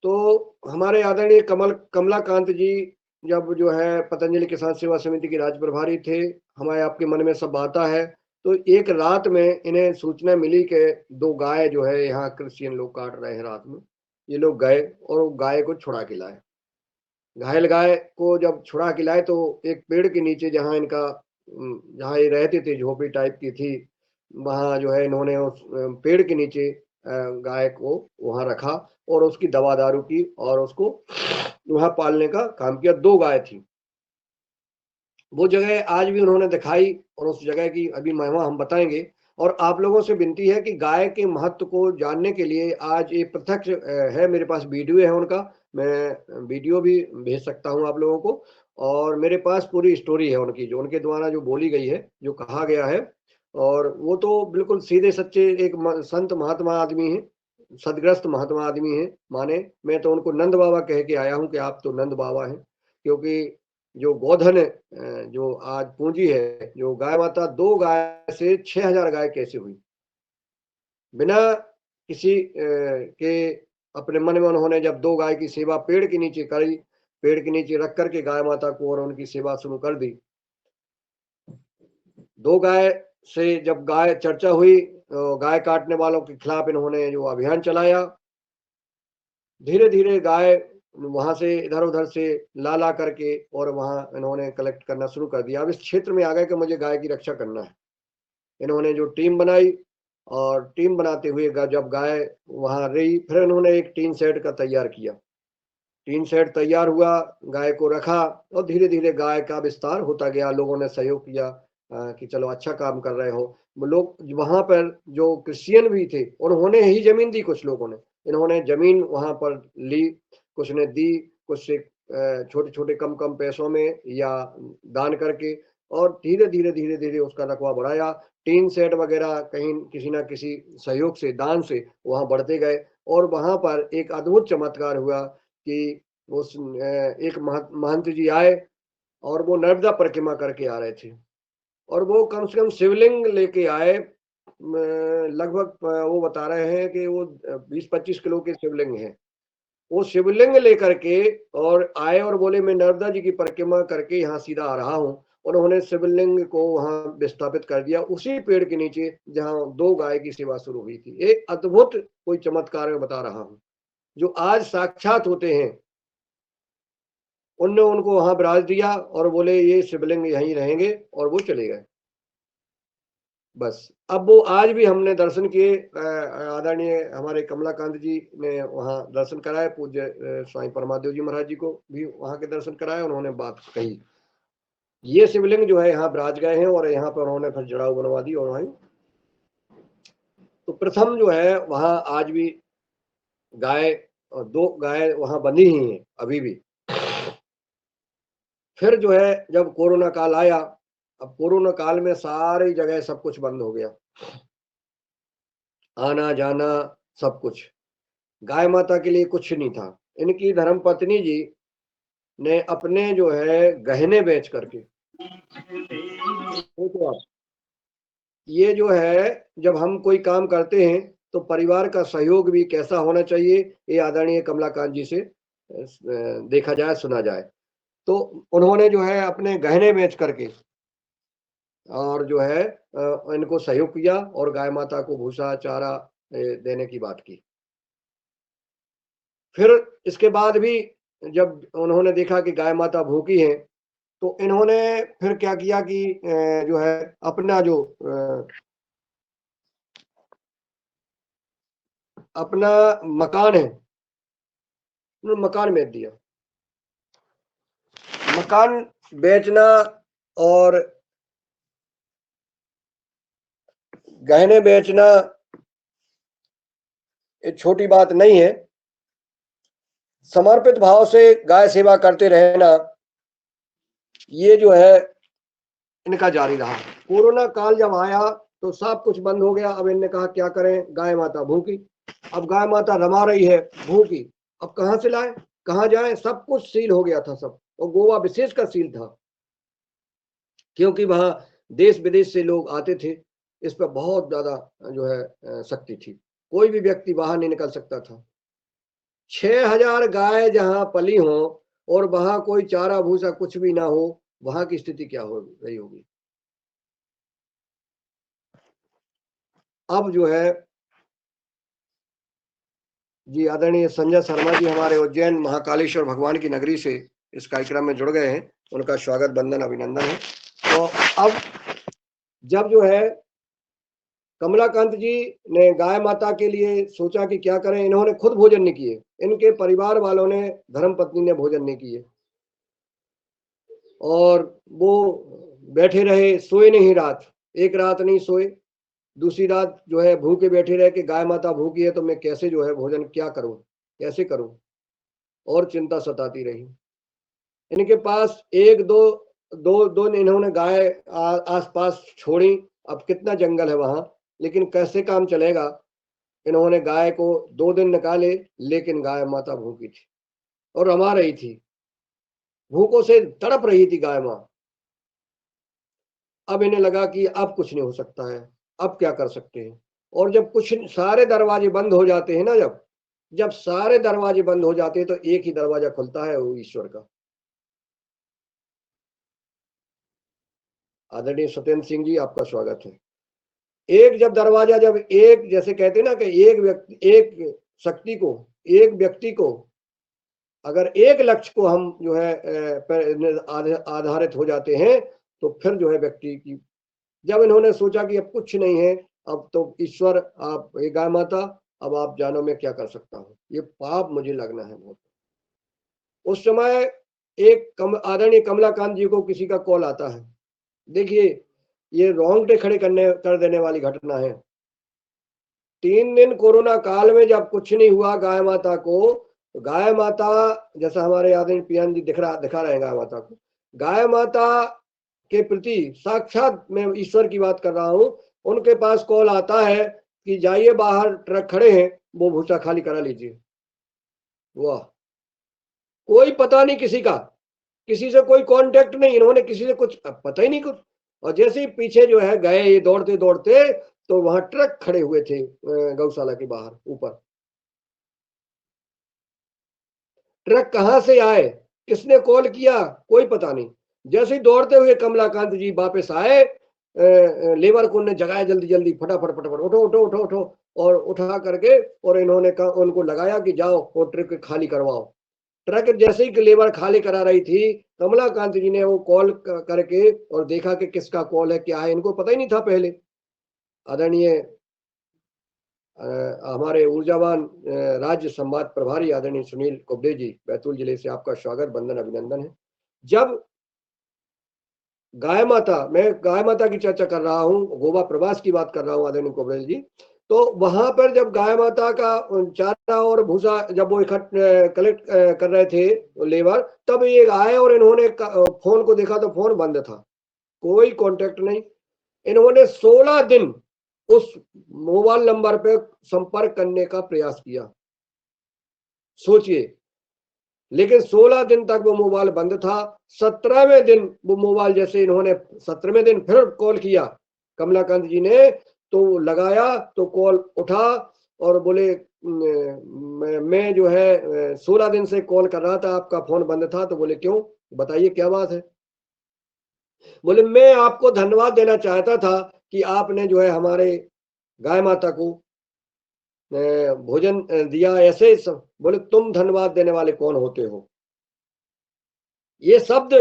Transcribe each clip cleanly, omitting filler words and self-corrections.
तो हमारे आदरणीय कमलाकांत जी जब जो है पतंजलि किसान सेवा समिति के राज्य प्रभारी थे, हमारे आपके मन में सब आता है, तो एक रात में इन्हें सूचना मिली कि 2 गाय जो है यहाँ क्रिश्चियन लोग काट रहे हैं रात में। ये लोग गए और गाय को छुड़ा के लाए। घायल गाय को जब छुड़ा के लाए तो एक पेड़ के नीचे जहाँ इनका जहाँ ये रहते थे, झोपड़ी टाइप की थी, वहाँ जो है इन्होंने उस पेड़ के नीचे गाय को वहाँ रखा और उसकी दवा दारू की और उसको वहाँ पालने का काम किया। 2 गाय थी। वो जगह आज भी उन्होंने दिखाई और उस जगह की अभी महिमा हम बताएंगे। और आप लोगों से विनती है कि गाय के महत्व को जानने के लिए आज ये प्रत्यक्ष है, मेरे पास वीडियो है उनका, मैं वीडियो भी भेज सकता हूँ आप लोगों को। और मेरे पास पूरी स्टोरी है उनकी, जो उनके द्वारा जो बोली गई है, जो कहा गया है। और वो तो बिल्कुल सीधे सच्चे एक संत महात्मा आदमी है, सदग्रस्त महात्मा आदमी है माने। मैं तो उनको नंद बाबा कह के आया हूँ कि आप तो नंद बाबा हैं, क्योंकि जो गोधन जो आज पूंजी है, जो गाय माता 2 गाय से 6000 गाय कैसे हुई, बिना किसी के अपने मन में उन्होंने जब 2 गाय की सेवा पेड़ के नीचे करी, पेड़ के नीचे रख करके गाय माता को और उनकी सेवा शुरू कर दी। 2 गाय से जब गाय चर्चा हुई, गाय काटने वालों के खिलाफ इन्होंने जो अभियान चलाया, धीरे धीरे गाय वहां से इधर उधर से ला ला करके और वहां इन्होंने कलेक्ट करना शुरू कर दिया। अब इस क्षेत्र में आ गए कि मुझे गाय की रक्षा करना है। इन्होंने जो टीम बनाई और टीम बनाते हुए जब गाय वहां रही, फिर इन्होंने एक टीन शेड का तैयार किया। टीन शेड तैयार हुआ, गाय को रखा और धीरे धीरे गाय का विस्तार होता गया। लोगों ने सहयोग किया कि चलो अच्छा काम कर रहे हो। लोग वहां पर जो क्रिश्चियन भी थे उन्होंने ही जमीन दी, कुछ लोगों ने, इन्होंने जमीन वहां पर ली, कुछ ने दी, कुछ से छोटे छोटे कम कम पैसों में या दान करके, और धीरे धीरे धीरे धीरे उसका रकबा बढ़ाया। टीन सेट वगैरह कहीं किसी ना किसी सहयोग से, दान से वहां बढ़ते गए। और वहां पर एक अद्भुत चमत्कार हुआ कि उस एक महंत जी आए और वो नर्मदा परिक्रमा करके आ रहे थे, और वो कम से कम शिवलिंग लेके आए। लगभग वो बता रहे हैं कि वो 20-25 किलो के शिवलिंग है। वो शिवलिंग लेकर के और आए और बोले मैं नर्मदा जी की परिक्रमा करके यहाँ सीधा आ रहा हूँ। उन्होंने शिवलिंग को वहां विस्थापित कर दिया, उसी पेड़ के नीचे जहाँ 2 गाय की सेवा शुरू हुई थी। एक अद्भुत कोई चमत्कार मैं बता रहा हूँ, जो आज साक्षात होते हैं। उनने उनको वहां विराज दिया और बोले ये शिवलिंग यहीं रहेंगे, और वो चले गए। बस अब वो आज भी हमने दर्शन किए, आदरणीय हमारे कमलाकांत जी ने वहां दर्शन कराए, पूज्य स्वामी परमादेव जी महाराज जी को भी वहां के दर्शन कराए। उन्होंने बात कही, ये शिवलिंग जो है यहाँ विराज गए हैं और यहाँ पर उन्होंने फिर जड़ाऊ बनवा दी। और वहीं तो प्रथम जो है वहां आज भी गाय, और 2 गाय वहां बंधी ही हैं अभी भी। फिर जो है जब कोरोना काल आया, अब कोरोना काल में सारी जगह सब कुछ बंद हो गया, आना जाना सब कुछ। गाय माता के लिए कुछ नहीं था। इनकी धर्मपत्नी जी ने अपने जो है गहने बेच करके, सोचो आप, ये जो है जब हम कोई काम करते हैं तो परिवार का सहयोग भी कैसा होना चाहिए, ये आदरणीय कमलाकांत जी से देखा जाए, सुना जाए। तो उन्होंने जो है अपने गहने बेच करके और जो है इनको सहयोग किया और गाय माता को भूसा चारा देने की बात की। फिर इसके बाद भी जब उन्होंने देखा कि गाय माता भूखी है, तो इन्होंने फिर क्या किया कि जो है अपना जो अपना मकान है, उन्होंने मकान बेच दिया। मकान बेचना और गहने बेचना एक छोटी बात नहीं है। समर्पित भाव से गाय सेवा करते रहना, ये जो है इनका जारी रहा। कोरोना काल जब आया तो सब कुछ बंद हो गया। अब इनने कहा क्या करें, गाय माता भूखी, अब गाय माता रमा रही है भूखी, अब कहां से लाए, कहां जाए, सब कुछ सील हो गया था सब। और गोवा विशेष का सील था, क्योंकि वहां देश विदेश से लोग आते थे। इस पर बहुत ज्यादा जो है सख्ती थी, कोई भी व्यक्ति बाहर नहीं निकल सकता था। 6,000 गाय जहां पली हो और वहां कोई चारा भूसा कुछ भी ना हो, वहां की स्थिति क्या हो रही होगी। अब जो है जी आदरणीय संजय शर्मा जी हमारे उज्जैन महाकालेश्वर भगवान की नगरी से इस कार्यक्रम में जुड़ गए हैं, उनका स्वागत बंदन अभिनंदन है। तो अब जब जो है कमलाकांत जी ने गाय माता के लिए सोचा कि क्या करें, इन्होंने खुद भोजन नहीं किए, इनके परिवार वालों ने, धर्म पत्नी ने भोजन नहीं किए और वो बैठे रहे, सोए नहीं रात, एक रात नहीं सोए, दूसरी रात जो है भूखे बैठे रहे कि गाय माता भूखी है तो मैं कैसे जो है भोजन क्या करूं, कैसे करूं, और चिंता सताती रही। इनके पास एक दो दो दो इन्होंने गाय आसपास छोड़ी, अब कितना जंगल है वहां, लेकिन कैसे काम चलेगा। इन्होंने गाय को 2 दिन निकाले, लेकिन गाय माता भूखी थी और रमा रही थी, भूखों से तड़प रही थी गाय मां। अब इन्हें लगा कि अब कुछ नहीं हो सकता है, अब क्या कर सकते हैं। और जब कुछ सारे दरवाजे बंद हो जाते हैं ना, जब जब सारे दरवाजे बंद हो जाते हैं तो एक ही दरवाजा खुलता है, वो ईश्वर का। आदरणीय सत्येंद्र सिंह जी आपका स्वागत है। एक जब दरवाजा, जब एक, जैसे कहते हैं ना कि एक व्यक्ति, एक शक्ति को, एक व्यक्ति को, अगर एक लक्ष्य को हम जो है पर आधारित हो जाते हैं तो फिर जो है व्यक्ति की, जब इन्होंने सोचा कि अब कुछ नहीं है, अब तो ईश्वर आप, ये गाय माता, अब आप जानो मैं क्या कर सकता हूँ, ये पाप मुझे लगना है बहुत। उस समय एक आदरणीय कमलाकांत जी को किसी का कॉल आता है। देखिए ये रोंगटे खड़े कर देने वाली घटना है। 3 दिन कोरोना काल में जब कुछ नहीं हुआ गाय माता को, तो गाय माता, जैसा हमारे आदरणीय पियान जी दिखा रहे हैं गाय माता को, गाय माता के प्रति साक्षात, मैं ईश्वर की बात कर रहा हूं, उनके पास कॉल आता है कि जाइए बाहर ट्रक खड़े हैं, वो भूसा खाली करा लीजिए। वाह, कोई पता नहीं किसी का, किसी से कोई कांटेक्ट नहीं, इन्होंने किसी से कुछ पता ही नहीं कुछ। और जैसे ही पीछे जो है गए ये दौड़ते दौड़ते, तो वहां ट्रक खड़े हुए थे गौशाला के बाहर ऊपर। ट्रक कहां से आए, किसने कॉल किया, कोई पता नहीं। जैसे ही दौड़ते हुए कमलाकांत जी वापस आए, लेबर को ने जगाया, जल्दी जल्दी फटाफट फटाफट, उठो उठो उठो उठो, और उठा करके, और इन्होंने उनको लगाया कि जाओ वो ट्रक खाली करवाओ। ट्रक जैसे ही लेबर खाली करा रही थी, कमलाकांत जी ने वो कॉल करके और देखा कि किसका कॉल है, क्या है, इनको पता ही नहीं था पहले। आदरणीय हमारे ऊर्जावान राज्य संवाद प्रभारी आदरणीय सुनील कुबड़े जी, बैतूल जिले से आपका स्वागत बंदन अभिनंदन है। जब गाय माता, मैं गाय माता की चर्चा कर रहा हूँ, गोवा प्रवास की बात कर रहा हूँ आदरणीय कुबड़े जी, तो वहां पर जब गाय माता का चारा और भूसा जब वो कलेक्ट कर रहे थे लेबर, तब ये आए और इन्होंने फोन को देखा तो फोन बंद था, कोई कांटेक्ट नहीं। इन्होंने 16 दिन उस मोबाइल नंबर पे संपर्क करने का प्रयास किया, सोचिए, लेकिन 16 दिन तक वो मोबाइल बंद था। 17वें दिन वो मोबाइल, जैसे इन्होंने 17वें दिन फिर कॉल किया कमलाकांत जी ने, तो लगाया तो कॉल उठा और बोले मैं जो है 16 दिन से कॉल कर रहा था, आपका फोन बंद था। तो बोले क्यों, बताइए क्या बात है। बोले मैं आपको धन्यवाद देना चाहता था कि आपने जो है हमारे गाय माता को भोजन दिया, ऐसे सब। बोले तुम धन्यवाद देने वाले कौन होते हो, ये शब्द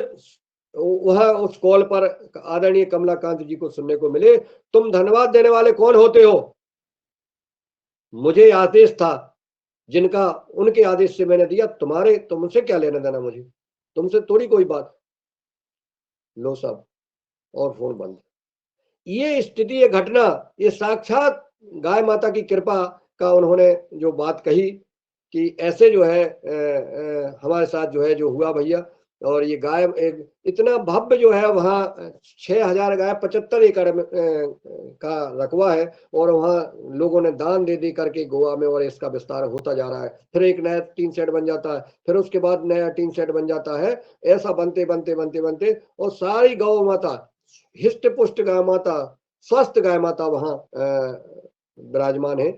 वह उस कॉल पर आदरणीय कमलाकांत जी को सुनने को मिले। तुम धन्यवाद देने वाले कौन होते हो, मुझे आदेश था जिनका, उनके आदेश से मैंने दिया, तुमसे क्या लेना देना, मुझे तुमसे थोड़ी कोई बात। लो साहब, और फोन बंद। ये स्थिति, ये घटना, ये साक्षात गाय माता की कृपा का उन्होंने जो बात कही कि ऐसे जो है हमारे साथ जो है जो हुआ भैया। और ये गाय एक इतना भव्य जो है वहाँ 6,000 गाय, 75 एकड़ का रकबा है, और वहाँ लोगों ने दान दे दे करके गोवा में, और इसका विस्तार होता जा रहा है। फिर एक नया टीन सेट बन जाता है, फिर उसके बाद नया टीन सेट बन जाता है, ऐसा बनते बनते बनते बनते, और सारी गौ माता, हिष्ट पुष्ट गाय माता, स्वस्थ गाय माता वहां विराजमान है।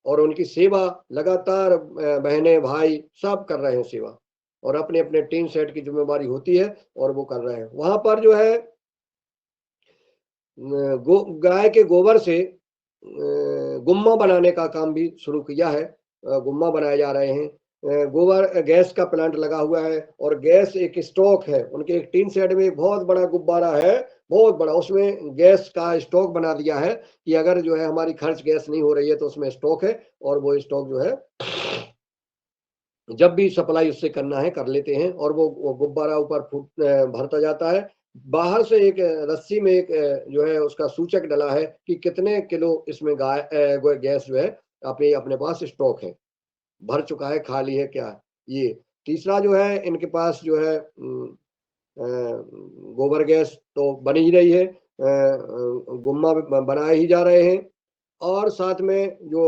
और उनकी सेवा लगातार बहनें भाई सब कर रहे हैं सेवा, और अपने अपने टीन सेट की जिम्मेवारी होती है और वो कर रहे हैं। वहां पर जो है गाय के गोबर से गुम्मा बनाने का काम भी शुरू किया है। गुम्मा बनाए जा रहे हैं। गोबर गैस का प्लांट लगा हुआ है, और गैस एक स्टॉक है उनके। एक टीन शेड में एक बहुत बड़ा गुब्बारा है, बहुत बड़ा, उसमें गैस का स्टॉक बना दिया है कि अगर जो है हमारी खर्च गैस नहीं हो रही है तो उसमें स्टॉक है, और वो स्टॉक जो है जब भी सप्लाई उससे करना है कर लेते हैं, और वो गुब्बारा ऊपर भरता जाता है। बाहर से एक रस्सी में एक जो है उसका सूचक डला है कि कितने किलो इसमें गैस जो है अपने अपने पास स्टॉक है, भर चुका है, खाली है क्या। ये तीसरा जो है इनके पास जो है गोबर गैस तो बन ही रही है, गुम्मा बनाए ही जा रहे हैं, और साथ में जो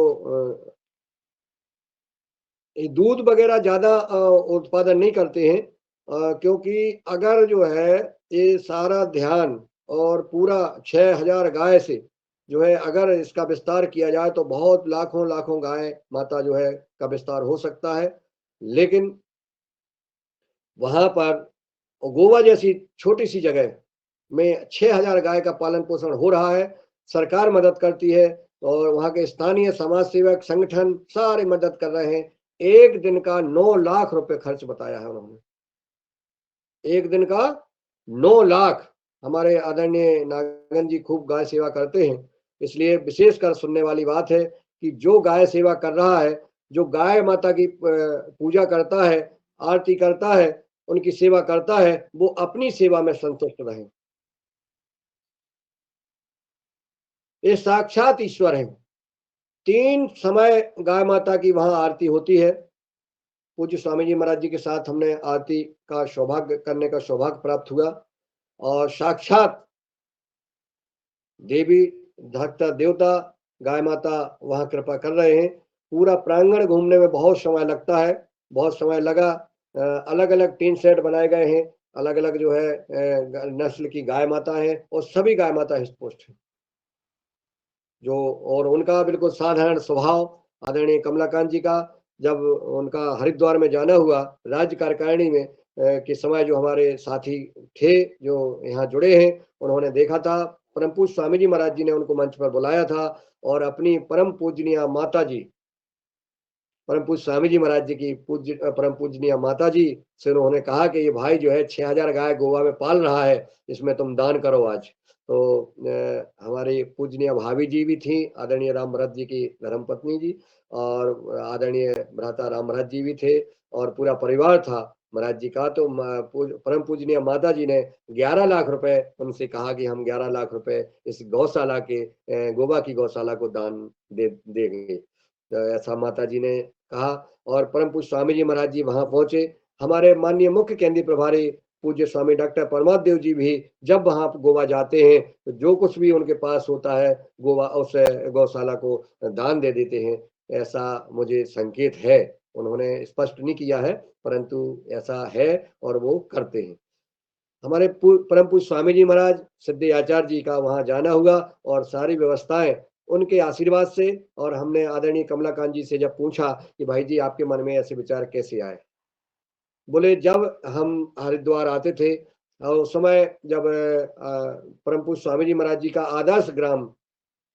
दूध वगैरह ज्यादा उत्पादन नहीं करते हैं, क्योंकि अगर जो है ये सारा ध्यान और पूरा 6,000 गाय से जो है अगर इसका विस्तार किया जाए तो बहुत लाखों लाखों गाय माता जो है का विस्तार हो सकता है। लेकिन वहां पर गोवा जैसी छोटी सी जगह में 6,000 गाय का पालन पोषण हो रहा है। सरकार मदद करती है, और वहां के स्थानीय समाज सेवक संगठन सारे मदद कर रहे हैं। एक दिन का 9 लाख रुपए खर्च बताया है उन्होंने, एक दिन का 9 लाख। हमारे आदरणीय नागन जी खूब गाय सेवा करते हैं, इसलिए विशेषकर सुनने वाली बात है कि जो गाय सेवा कर रहा है, जो गाय माता की पूजा करता है, आरती करता है, उनकी सेवा करता है, वो अपनी सेवा में संतुष्ट रहे। ये साक्षात ईश्वर है। 3 समय गाय माता की वहां आरती होती है। पूज्य स्वामी जी महाराज जी के साथ हमने आरती का सौभाग्य करने का सौभाग्य प्राप्त हुआ, और साक्षात देवी धाता देवता गाय माता वहां कृपा कर रहे हैं। पूरा प्रांगण घूमने में बहुत समय लगता है, बहुत समय लगा। अलग अलग टीन सेट बनाए गए हैं, अलग अलग जो है नस्ल की गाय माता है, और सभी गाय माता हृष्ट-पुष्ट है जो, और उनका बिल्कुल साधारण स्वभाव। आदरणीय कमलाकांत जी का जब उनका हरिद्वार में जाना हुआ राज्य कार्यकारिणी में के समय, जो हमारे साथी थे जो यहाँ जुड़े हैं, उन्होंने देखा था। परम पूज्य स्वामी जी महाराज जी ने उनको मंच पर बुलाया था, और अपनी परम पूजनीय माता जी, परम पूज्य स्वामी जी महाराज जी की परम पूजनीय माता जी से उन्होंने कहा कि ये भाई जो है 6,000 गाय गोवा में पाल रहा है, इसमें तुम दान करो आज। तो हमारी पूजनीय भाभी जी भी थी, आदरणीय राम भरत जी की धर्मपत्नी जी, और आदरणीय भ्राता राम भरत जी भी थे, और पूरा परिवार था महाराज जी का। तो परम पूजनीय माता जी ने 11 लाख रुपए उनसे कहा कि हम 11 लाख रुपए इस गौशाला के गोवा की गौशाला को दान देंगे। तो ऐसा माता जी ने कहा, और परम पूज्य स्वामी जी महाराज जी वहां पहुंचे। हमारे माननीय मुख्य केंद्रीय प्रभारी पूज्य स्वामी डॉक्टर परमात्म देव जी भी जब वहां गोवा जाते हैं तो जो कुछ भी उनके पास होता है गोवा उस गौशाला को दान दे देते हैं, ऐसा मुझे संकेत है। उन्होंने स्पष्ट नहीं किया है, परंतु ऐसा है और वो करते हैं। हमारे परम पूज्य स्वामी जी महाराज सिद्धि आचार्य जी का वहां जाना हुआ, और सारी व्यवस्थाएं उनके आशीर्वाद से। और हमने आदरणीय कमलाकांत जी से जब पूछा कि भाई जी आपके मन में ऐसे विचार कैसे आए, बोले जब हम हरिद्वार आते थे और उस समय जब परम पूज्य स्वामी जी महाराज जी का आदर्श ग्राम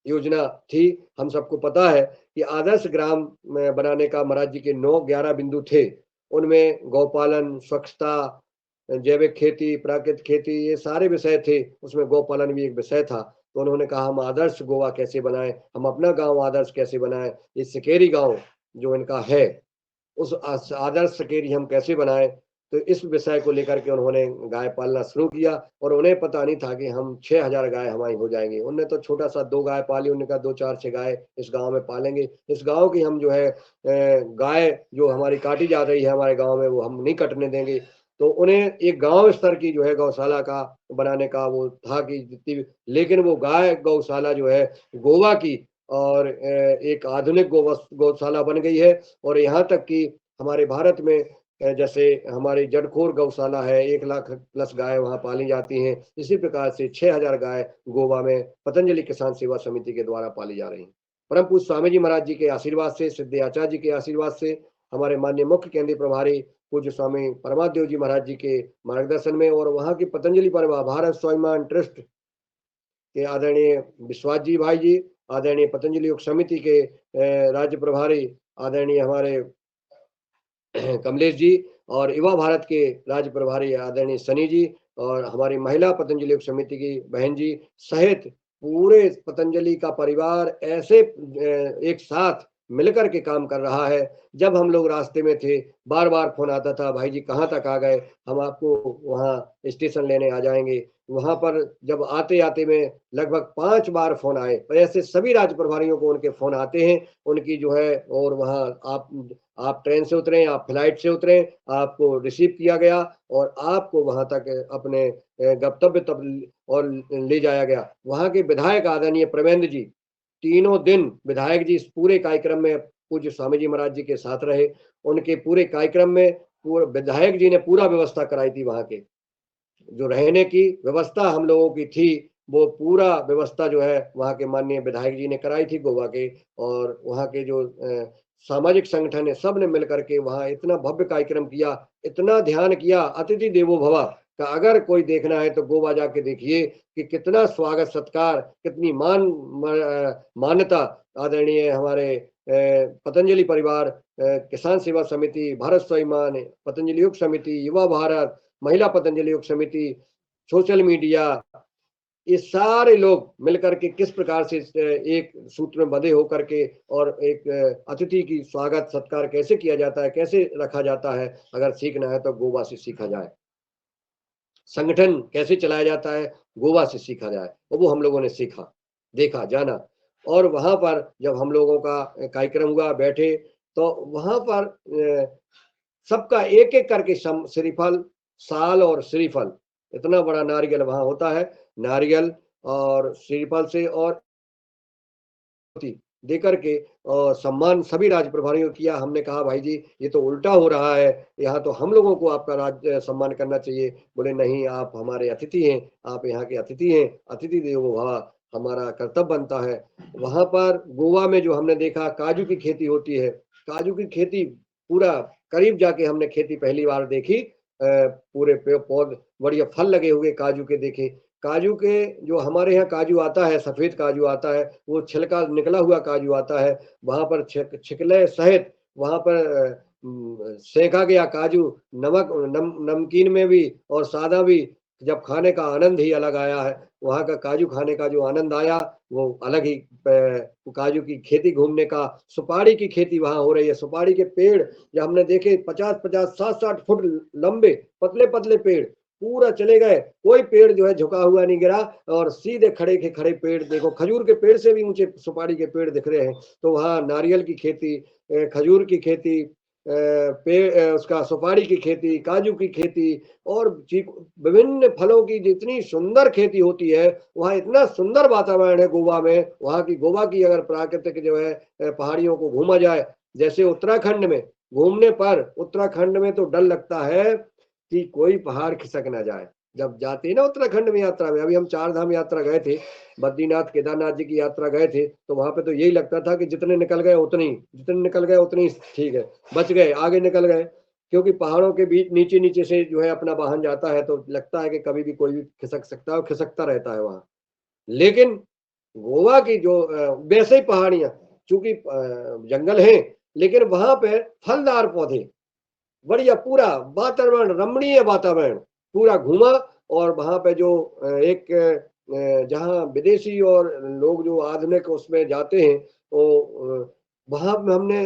योजना थी, हम सबको पता है कि आदर्श ग्राम में बनाने का महाराज जी के 9-11 बिंदु थे। उनमें गौपालन, स्वच्छता, जैविक खेती, प्राकृतिक खेती, ये सारे विषय थे। उसमें गौपालन भी एक विषय था। तो उन्होंने कहा हम आदर्श गोवा कैसे बनाएं, हम अपना गांव आदर्श कैसे बनाएं, ये सिकेरी गांव जो इनका है उस आदर्श सकेरी हम कैसे बनाएं। तो इस विषय को लेकर के उन्होंने गाय पालना शुरू किया, और उन्हें पता नहीं था कि हम 6,000 गाय हमारी हो जाएंगी। उन्होंने तो छोटा सा 2 गाय पाली, उन्होंने कहा 2, 4, 6 गाय इस गांव में पालेंगे। इस गांव की हम जो है गाय जो हमारी काटी जा रही है हमारे गांव में, वो हम नहीं कटने देंगे। तो उन्हें एक गांव स्तर की जो है गौशाला का बनाने का वो था कि जितनी, लेकिन वो गाय गौशाला जो है गोवा की, और एक आधुनिक गौशाला बन गई है। और यहाँ तक कि हमारे भारत में जैसे हमारी जड़खोर गौशाला है, 1 लाख प्लस गाय वहां पाली जाती हैं, इसी प्रकार से 6,000 गाय गोवा में पतंजलि किसान सेवा समिति के द्वारा पाली जा रही हैं। परम पूज्य स्वामी जी महाराज जी के आशीर्वाद से, सिद्धे आचार्य जी के आशीर्वाद से, हमारे माननीय मुख्य केंद्रीय प्रभारी पूज्य स्वामी परमादेव जी महाराज जी के मार्गदर्शन में और वहाँ की पतंजलि परिवार भारत स्वाभिमान ट्रस्ट के आदरणीय विश्वास जी भाई जी, आदरणीय पतंजलि योग समिति के राज्य प्रभारी आदरणीय हमारे कमलेश जी और युवा भारत के राज्य प्रभारी आदरणीय सनी जी और हमारी महिला पतंजलि योग समिति की बहन जी सहित पूरे पतंजलि का परिवार ऐसे एक साथ मिलकर के काम कर रहा है। जब हम लोग रास्ते में थे, बार बार फोन आता था, भाई जी कहाँ तक आ गए, हम आपको वहाँ स्टेशन लेने आ जाएंगे। वहां पर जब आते आते में लगभग 5 बार फोन आए, और ऐसे सभी राज्य प्रभारियों को उनके फोन आते हैं उनकी जो है, और वहाँ आप ट्रेन से उतरे, आप फ्लाइट से उतरे, आपको रिसीव किया गया और आपको वहां तक अपने गंतव्य तक और ले जाया गया। वहां के विधायक आदरणीय प्रवेंद्र जी, तीनों दिन विधायक जी इस पूरे कार्यक्रम में पूज्य स्वामी जी महाराज जी के साथ रहे। उनके पूरे कार्यक्रम में पूरे विधायक जी ने पूरा व्यवस्था कराई थी। वहां के जो रहने की व्यवस्था हम लोगों की थी, वो पूरा व्यवस्था जो है वहाँ के माननीय विधायक जी ने कराई थी गोवा के, और वहाँ के जो सामाजिक संगठन है सब ने मिलकर के वहाँ इतना भव्य कार्यक्रम किया, इतना ध्यान किया। अतिथि देवो भव का अगर कोई देखना है तो गोवा जाके देखिए कि कितना स्वागत सत्कार, कितनी मान्यता आदरणीय हमारे पतंजलि परिवार, किसान सेवा समिति, भारत स्वाभिमान, पतंजलि योग समिति, युवा भारत, महिला पतंजलि योग समिति, सोशल मीडिया, ये सारे लोग मिलकर के किस प्रकार से एक सूत्र में बंधे होकर के और एक अतिथि की स्वागत सत्कार कैसे किया जाता है, कैसे रखा जाता है, अगर सीखना है तो गोवा से सीखा जाए। संगठन कैसे चलाया जाता है गोवा से सीखा जाए, और वो हम लोगों ने सीखा, देखा, जाना। और वहां पर जब हम लोगों का कार्यक्रम हुआ, बैठे, तो वहां पर सबका एक एक करके श्रीफल, साल और श्रीफल, इतना बड़ा नारियल वहां होता है, नारियल और श्रीफल से और दे करके और सम्मान सभी राज्य प्रभारियों को किया। हमने कहा भाई जी ये तो उल्टा हो रहा है, यहाँ तो हम लोगों को आपका राज्य सम्मान करना चाहिए। बोले नहीं, आप हमारे अतिथि हैं, आप यहाँ के अतिथि हैं, अतिथि देवो भव, हमारा कर्तव्य बनता है। वहां पर गोवा में जो हमने देखा काजू की खेती होती है, काजू की खेती पूरा करीब जाके हमने खेती पहली बार देखी, पूरे पेड़ पौधे बढ़िया फल लगे हुए काजू के देखे। काजू के जो हमारे यहाँ काजू आता है, सफेद काजू आता है, वो छिलका निकला हुआ काजू आता है, वहां पर छिकले सहित वहां पर सेका गया काजू, नमकीन में भी और सादा भी, जब खाने का आनंद ही अलग आया है। वहां का काजू खाने का जो आनंद आया वो अलग ही। काजू की खेती घूमने का, सुपारी की खेती वहां हो रही है, सुपारी के पेड़ जब हमने देखे 50-50, 60-60 फुट लंबे पतले पतले पेड़, पूरा चले गए, कोई पेड़ जो है झुका हुआ नहीं गिरा, और सीधे खड़े के खड़े पेड़ देखो, खजूर के पेड़ से भी ऊंचे सुपारी के पेड़ दिख रहे हैं। तो वहाँ नारियल की खेती, खजूर की खेती, पेड़ उसका सुपारी की खेती, काजू की खेती और विभिन्न फलों की जितनी सुंदर खेती होती है, वहाँ इतना सुंदर वातावरण है गोवा में। वहाँ की गोवा की अगर प्राकृतिक जो है पहाड़ियों को घूमा जाए, जैसे उत्तराखंड में घूमने पर, उत्तराखंड में तो डर लगता है कि कोई पहाड़ खिसक ना जाए। जब जाते हैं ना उत्तराखंड में यात्रा में, अभी हम 4 धाम यात्रा गए थे, बद्रीनाथ केदारनाथ जी की यात्रा गए थे, तो वहां पे तो यही लगता था कि जितने निकल गए उतनी, जितने निकल गए उतनी ठीक है, बच गए, आगे निकल गए। क्योंकि पहाड़ों के बीच नीचे नीचे से जो है अपना वाहन जाता है, तो लगता है कि कभी भी कोई भी खिसक सकता है, और खिसकता रहता है वहां। लेकिन गोवा की जो वैसे ही पहाड़ियां, चूंकि जंगल है, लेकिन वहां पे फलदार पौधे, बढ़िया पूरा वातावरण, रमणीय वातावरण पूरा घूमा। और वहां पे जो एक जहाँ विदेशी और लोग जो आधुनिक उसमें जाते हैं, तो वहां में हमने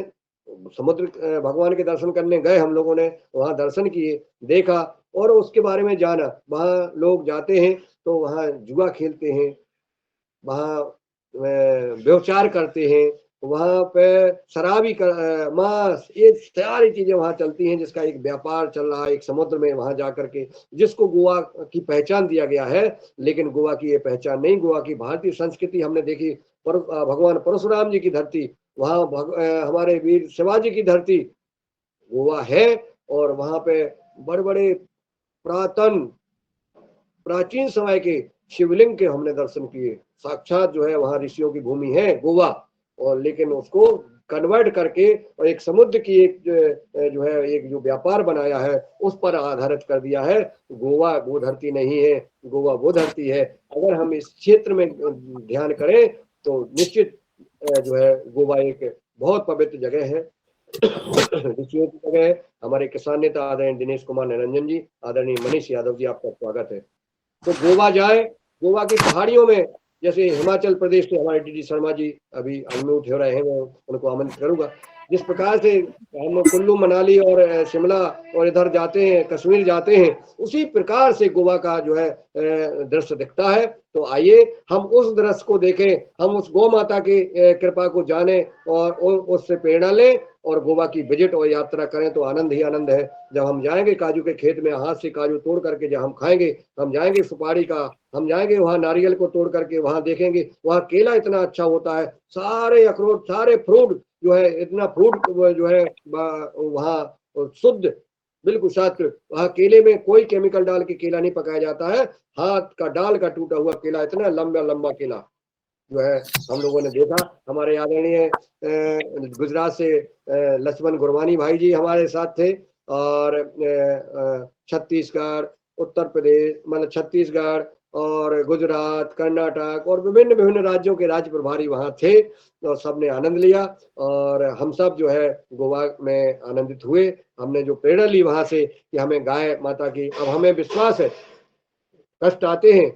समुद्र भगवान के दर्शन करने गए, हम लोगों ने वहां दर्शन किए, देखा और उसके बारे में जाना। वहां लोग जाते हैं तो वहां जुआ खेलते हैं, वहाँ व्यभिचार करते हैं, वहाँ पे शराबी मांस, ये सारी चीजें वहाँ चलती हैं, जिसका एक व्यापार चल रहा है एक समुद्र में वहां जाकर के, जिसको गोवा की पहचान दिया गया है। लेकिन गोवा की ये पहचान नहीं, गोवा की भारतीय संस्कृति हमने देखी, भगवान परशुराम जी की धरती, वहाँ हमारे वीर शिवाजी की धरती गोवा है। और वहां पे बड़े बड़े प्राचीन समय के शिवलिंग के हमने दर्शन किए, साक्षात जो है वहां ऋषियों की भूमि है गोवा। और लेकिन उसको कन्वर्ट करके और एक समुद्र की एक जो है एक जो व्यापार बनाया है उस पर आधारित कर दिया है। गोवा वो धरती नहीं है, गोवा वो धरती है। अगर हम इस क्षेत्र में ध्यान करें तो निश्चित जो है गोवा एक बहुत पवित्र जगह है, ऋषियों की जगह है। हमारे किसान नेता आदरणीय दिनेश कुमार निरंजन जी, आदरणीय मनीष यादव जी, आपका स्वागत है। तो गोवा जाए, गोवा की पहाड़ियों में, जैसे हिमाचल प्रदेश से हमारे डी शर्मा जी अभी अनम्यूट हो रहे हैं, मैं उनको आमंत्रित करूंगा। जिस प्रकार से हम कुल्लू मनाली और शिमला और इधर जाते हैं, कश्मीर जाते हैं, उसी प्रकार से गोवा का जो है दृश्य दिखता है। तो आइए हम उस दृश्य को देखें, हम उस गौ माता की कृपा को जाने और उससे प्रेरणा लें और गोवा की विजिट और यात्रा करें तो आनंद ही आनंद है। जब हम जाएंगे काजू के खेत में हाथ से काजू तोड़ करके जब हम खाएंगे, हम जाएंगे सुपारी का, हम जाएंगे वहां नारियल को तोड़ करके वहां देखेंगे, वहां केला इतना अच्छा होता है, सारे अखरोट सारे फ्रूट जो है, इतना फ्रूट जो है वहां शुद्ध, बिल्कुल शास्त्र। वहां केले में कोई केमिकल डाल के केला नहीं पकाया जाता है, हाथ का डाल का टूटा हुआ केला, इतना लंबा लंबा केला जो है हम लोगों ने देखा। हमारे आदरणीय गुजरात से लक्ष्मण गुरवानी भाई जी हमारे साथ थे, और छत्तीसगढ़, उत्तर प्रदेश, मतलब छत्तीसगढ़ और गुजरात, कर्नाटक और विभिन्न विभिन्न राज्यों के राज्य प्रभारी वहां थे, और सबने आनंद लिया। और हम सब जो है गोवा में आनंदित हुए। हमने जो प्रेरणा ली वहां से कि हमें गाय माता की, अब हमें विश्वास है, कष्ट आते हैं,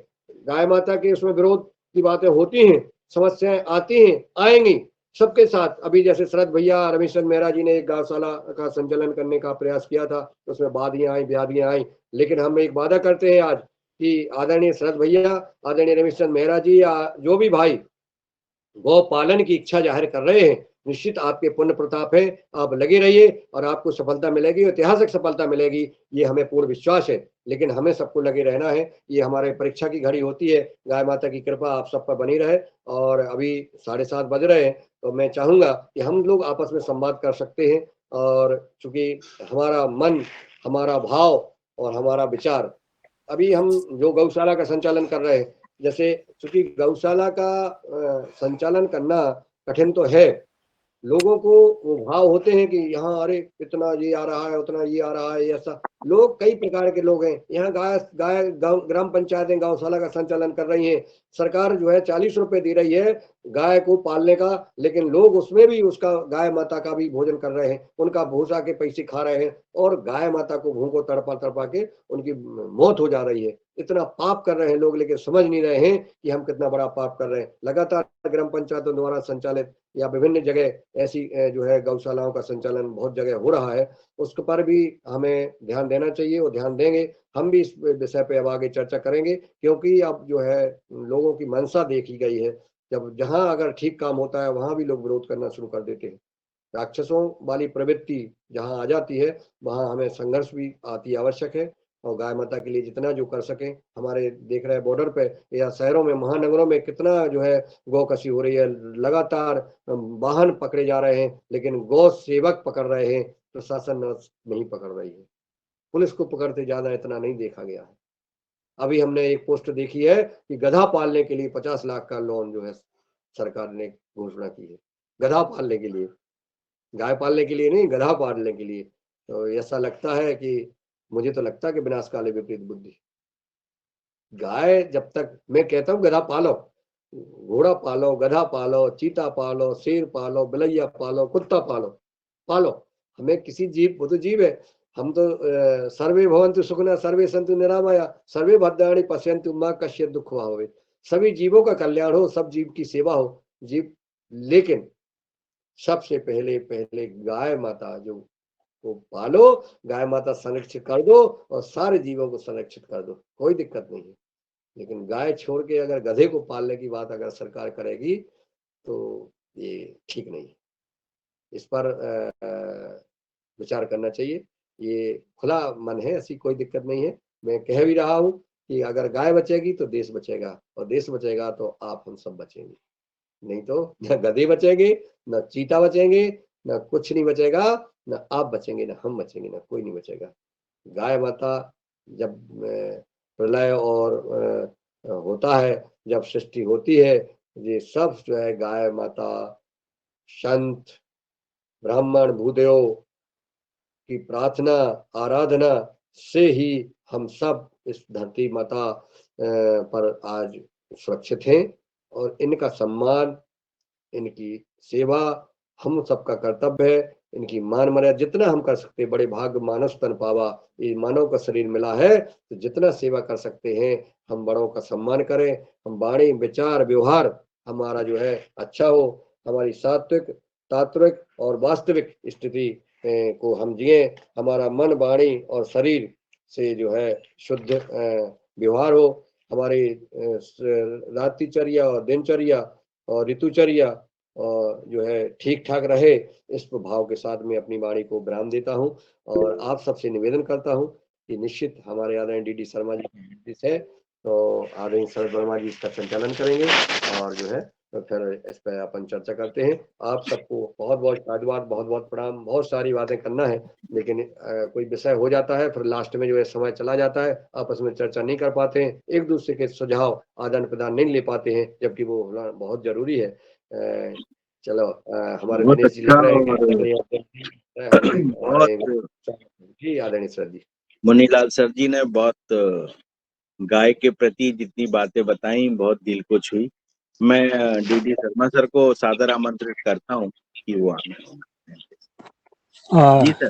गाय माता के उसमें विरोध की बातें होती हैं, समस्याएं आती हैं, आएंगी सबके साथ। अभी जैसे शरद भैया रमेशन मेहरा जी ने एक गौशाला का संचालन करने का प्रयास किया था, उसमें बाधियां आई, व्याधियां आई, लेकिन हम एक वादा करते हैं आज कि आदरणीय शरद भैया, आदरणीय रमेशन मेहरा जी या जो भी भाई गौ पालन की इच्छा जाहिर कर रहे हैं, निश्चित आपके पुण्य प्रताप है, आप लगे रहिए और आपको सफलता मिलेगी, ऐतिहासिक सफलता मिलेगी, ये हमें पूर्ण विश्वास है। लेकिन हमें सबको लगे रहना है, ये हमारे परीक्षा की घड़ी होती है। गाय माता की कृपा आप सब पर बनी रहे। और अभी 7:30 बज रहे हैं, तो मैं चाहूंगा कि हम लोग आपस में संवाद कर सकते हैं, और चूंकि हमारा मन, हमारा भाव और हमारा विचार, अभी हम जो गौशाला का संचालन कर रहे हैं, जैसे चूंकि गौशाला का संचालन करना कठिन तो है, लोगों को वो भाव होते हैं कि यहाँ अरे इतना ये आ रहा है, उतना ये आ रहा है, ऐसा लोग कई प्रकार के लोग हैं। यहाँ गाय गाय ग्राम पंचायतें गौशाला का संचालन कर रही हैं, सरकार जो है 40 रुपए दे रही है गाय को पालने का, लेकिन लोग उसमें भी उसका गाय माता का भी भोजन कर रहे हैं, उनका भूसा के पैसे खा रहे हैं, और गाय माता को भूखों तड़पा तड़पा के उनकी मौत हो जा रही है। इतना पाप कर रहे हैं लोग, लेकिन समझ नहीं रहे हैं कि हम कितना बड़ा पाप कर रहे हैं। लगातार ग्राम पंचायतों द्वारा संचालित या विभिन्न जगह ऐसी जो है गौशालाओं का संचालन बहुत जगह हो रहा है, उस पर भी हमें ध्यान देना चाहिए और ध्यान देंगे। हम भी इस विषय पे अब आगे चर्चा करेंगे, क्योंकि अब जो है लोगों की मंशा देखी गई है, जब जहां अगर ठीक काम होता है वहां भी लोग विरोध करना शुरू कर देते हैं। राक्षसों वाली प्रवृत्ति जहां आ जाती है, वहां हमें संघर्ष भी आती आवश्यक है। और गाय माता के लिए जितना जो कर सके, हमारे देख रहे हैं बॉर्डर पे या शहरों में, महानगरों में कितना जो है गौ कसी हो रही है, लगातार वाहन पकड़े जा रहे हैं, लेकिन गौ सेवक पकड़ रहे हैं, प्रशासन नहीं पकड़ रही है। पुलिस को पकड़ते ज्यादा इतना नहीं देखा गया है। अभी हमने एक पोस्ट देखी है कि गधा पालने के लिए 50 लाख का लोन जो है सरकार ने घोषणा की है, गधा पालने के लिए, गाय पालने के लिए नहीं, गधा पालने के लिए। तो ऐसा लगता है कि, मुझे तो लगता है कि विनाश काले विपरीत बुद्धि। गाय जब तक, मैं कहता हूँ गधा पालो, घोड़ा पालो, गधा पालो, चीता पालो, शेर पालो, बिलैया पालो, कुत्ता पालो, पालो। हमें किसी जीव, वो तो जीव है। हम तो सर्वे भवन्तु सुखिनः सर्वे सन्तु निरामया सर्वे भद्राणि पश्यन्तु मां कश्चित् दुःख भावे। सभी जीवों का कल्याण हो, सब जीव की सेवा हो, जीव, लेकिन सबसे पहले पहले गाय माता जो को पालो, गाय माता संरक्षित कर दो और सारे जीवों को संरक्षित कर दो, कोई दिक्कत नहीं है। लेकिन गाय छोड़ के अगर गधे को पालने की बात अगर सरकार करेगी तो ये ठीक नहीं है। इस पर विचार करना चाहिए। ये खुला मन है, ऐसी कोई दिक्कत नहीं है। मैं कह भी रहा हूँ कि अगर गाय बचेगी तो देश बचेगा, और देश बचेगा तो आप हम सब बचेंगे। नहीं तो न गधे बचेंगे, न चीता बचेंगे, न कुछ नहीं बचेगा, न आप बचेंगे, न हम बचेंगे, न कोई नहीं बचेगा। गाय माता जब प्रलय और होता है, जब सृष्टि होती है, ये सब जो है गाय माता संत, ब्राह्मण, भूदेव की प्रार्थना, आराधना से ही हम सब इस धरती माता पर आज सुरक्षित हैं और इनका सम्मान, इनकी सेवा हम सबका कर्तव्य है। इनकी मान मर्यादा जितना हम कर सकते हैं, बड़े भाग मानस तन पावा, ये मानव का शरीर मिला है, तो जितना सेवा कर सकते हैं हम बड़ों का सम्मान करें, हम वाणी, विचार, व्यवहार हमारा जो है अच्छा हो, हमारी सात्विक, तात्विक और वास्तविक स्थिति को हम जिए, हमारा मन, वाणी और शरीर से जो है शुद्ध व्यवहार हो, हमारी रात्रिचर्या और दिनचर्या और ऋतुचर्या और जो है ठीक ठाक रहे, इस भाव के साथ मैं अपनी वाणी को विराम देता हूँ और आप सबसे निवेदन करता हूँ कि निश्चित हमारे आदरणीय डी शर्मा जी की निर्देश है, तो आदरणीय शरद वर्मा जी इसका संचालन करेंगे और जो है तो फिर इस पर अपन चर्चा करते हैं। आप सबको बहुत बहुत साधुवाद, बहुत बहुत प्रणाम। बहुत सारी बातें करना है लेकिन कोई विषय हो जाता है, फिर लास्ट में जो है समय चला जाता है, आपस में चर्चा नहीं कर पाते हैं, एक दूसरे के सुझाव आदान प्रदान नहीं ले पाते हैं, जबकि वो होना बहुत जरूरी है। चलो हमारे बहुत दिनेश जी लिख अच्छा रहे हैं और हमारे बहुत जी आदरणीय सर जी। मुनीलाल सर जी ने बहुत गाय के प्रति जितनी बातें बताई बहुत दिल को छुई। मैं डी शर्मा सर को सादर आमंत्रित करता हूँ कि वो आए। जी सर।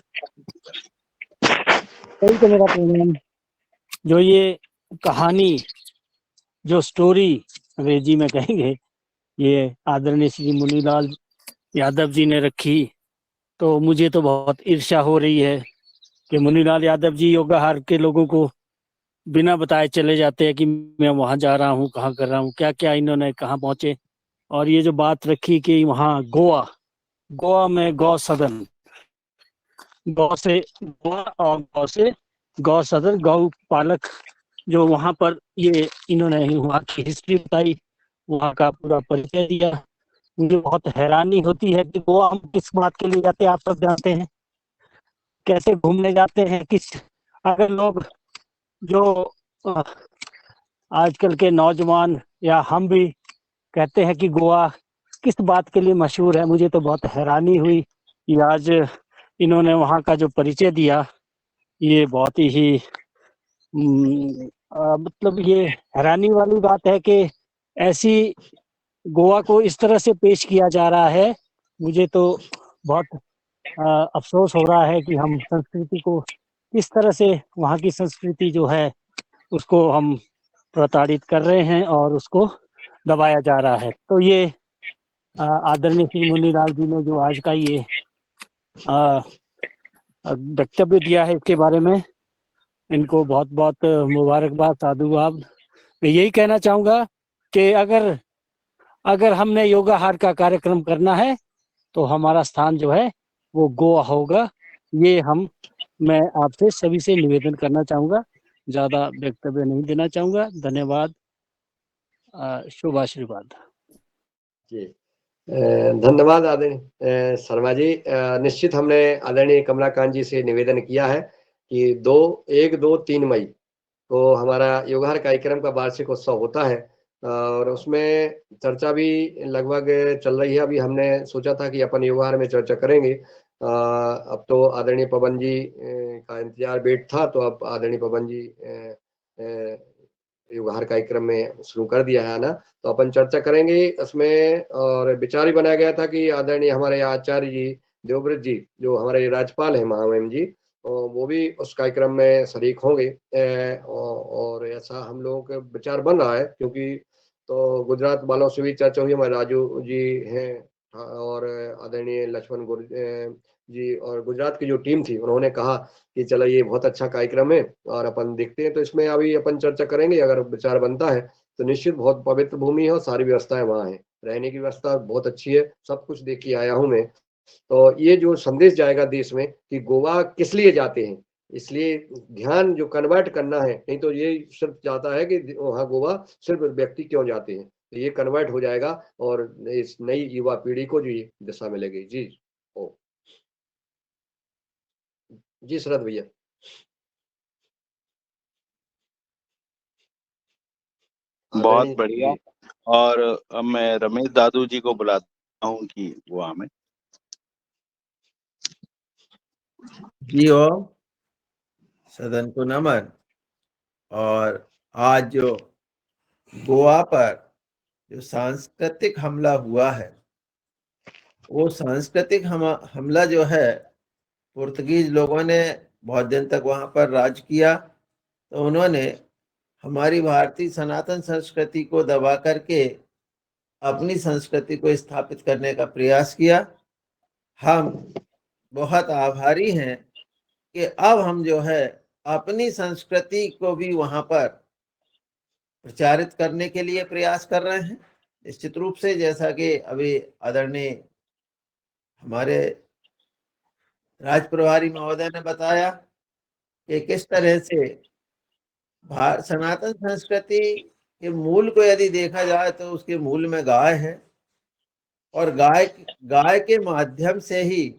सही तो मेरा प्रणाम। जो ये कहानी, जो स्टोरी अंग्रेजी में कहेंगे, ये आदरणीय श्री मुनीलाल यादव जी ने रखी, तो मुझे तो बहुत ईर्ष्या हो रही है कि मुनीलाल यादव जी योगाहार के लोगों को बिना बताए चले जाते हैं कि मैं वहां जा रहा हूँ, कहाँ कर रहा हूँ, क्या क्या इन्होंने कहाँ पहुंचे। और ये जो बात रखी कि वहाँ गोवा में गौ सदन, गौ से गौ सदन, गौ पालक, जो वहां पर ये इन्होंने वहाँ की हिस्ट्री बताई, वहाँ का पूरा परिचय दिया। मुझे बहुत हैरानी होती है कि गोवा हम किस बात के लिए जाते हैं, आप सब जानते हैं, कैसे घूमने जाते हैं। अगर लोग जो आजकल के नौजवान या हम भी कहते हैं कि गोवा किस बात के लिए मशहूर है, मुझे तो बहुत हैरानी हुई कि आज इन्होंने वहाँ का जो परिचय दिया, ये बहुत ही मतलब ये हैरानी वाली बात है कि ऐसी गोवा को इस तरह से पेश किया जा रहा है। मुझे तो बहुत अफसोस हो रहा है कि हम संस्कृति को किस तरह से, वहाँ की संस्कृति जो है उसको हम प्रताड़ित कर रहे हैं और उसको दबाया जा रहा है। तो ये आदरणीय श्री मुनीलाल जी ने जो आज का ये वक्तव्य दिया है इसके बारे में, इनको बहुत बहुत मुबारकबाद, साधुवाद। मैं यही कहना चाहूँगा कि अगर हमने योगाहार का कार्यक्रम करना है तो हमारा स्थान जो है वो गोवा होगा। ये मैं आपसे सभी से निवेदन करना चाहूँगा, ज़्यादा वक्तव्य नहीं देना चाहूँगा। धन्यवाद, शुभ आशीर्वाद। जी धन्यवाद आदरणीय शर्मा जी। निश्चित हमने आदरणीय कमलाकांत जी से निवेदन किया है कि 1, 2, 3 मई को हमारा योगाहार कार्यक्रम का वार्षिक उत्सव होता है और उसमें चर्चा भी लगभग चल रही है। अभी हमने सोचा था कि अपन योगाहार में चर्चा करेंगे, अब तो आदरणीय पवन जी का इंतजार वेट था, तो अब आदरणीय पवन जी योगाहार कार्यक्रम में शुरू कर दिया है ना, तो अपन चर्चा करेंगे उसमें। और विचार ही बनाया गया था कि आदरणीय हमारे आचार्य जी देवव्रत जी, जो हमारे राज्यपाल हैं महामहिम जी, वो भी उस कार्यक्रम में शरीक होंगे। और ऐसा हम लोगों का विचार बन रहा है, क्योंकि तो गुजरात वालों से भी चर्चा हुई, हमारे राजू जी हैं और आदरणीय लक्ष्मण जी, और गुजरात की जो टीम थी उन्होंने कहा कि चलो ये बहुत अच्छा कार्यक्रम है और अपन देखते हैं। तो इसमें अभी अपन चर्चा करेंगे, अगर विचार बनता है तो निश्चित बहुत पवित्र भूमि है और सारी व्यवस्थाएं वहाँ है, रहने की व्यवस्था बहुत अच्छी है, सब कुछ देख के आया हूँ मैं। तो ये जो संदेश जाएगा देश में कि गोवा किस लिए जाते हैं, इसलिए ध्यान जो कन्वर्ट करना है, नहीं तो ये सिर्फ जाता है कि वहाँ गोवा सिर्फ व्यक्ति क्यों जाते हैं, तो ये कन्वर्ट हो जाएगा और इस नई युवा पीढ़ी को जो ये दिशा मिलेगी। जी ओ जी शरद भैया। बहुत बढ़िया। और अब मैं रमेश दादू जी को बुलाता हूँ कि गोवा में। जी ओम, सदन को नमन। और आज जो गोवा पर जो सांस्कृतिक हमला हुआ है, वो सांस्कृतिक हमला जो है, पुर्तगीज लोगों ने बहुत दिन तक वहां पर राज किया, तो उन्होंने हमारी भारतीय सनातन संस्कृति को दबा करके अपनी संस्कृति को स्थापित करने का प्रयास किया। हम बहुत आभारी हैं कि अब हम जो है अपनी संस्कृति को भी वहां पर प्रचारित करने के लिए प्रयास कर रहे हैं। निश्चित रूप से जैसा कि अभी आदरणीय हमारे राज प्रभारी महोदय ने बताया कि किस तरह से सनातन संस्कृति के मूल को यदि देखा जाए तो उसके मूल में गाय है, और गाय के माध्यम से ही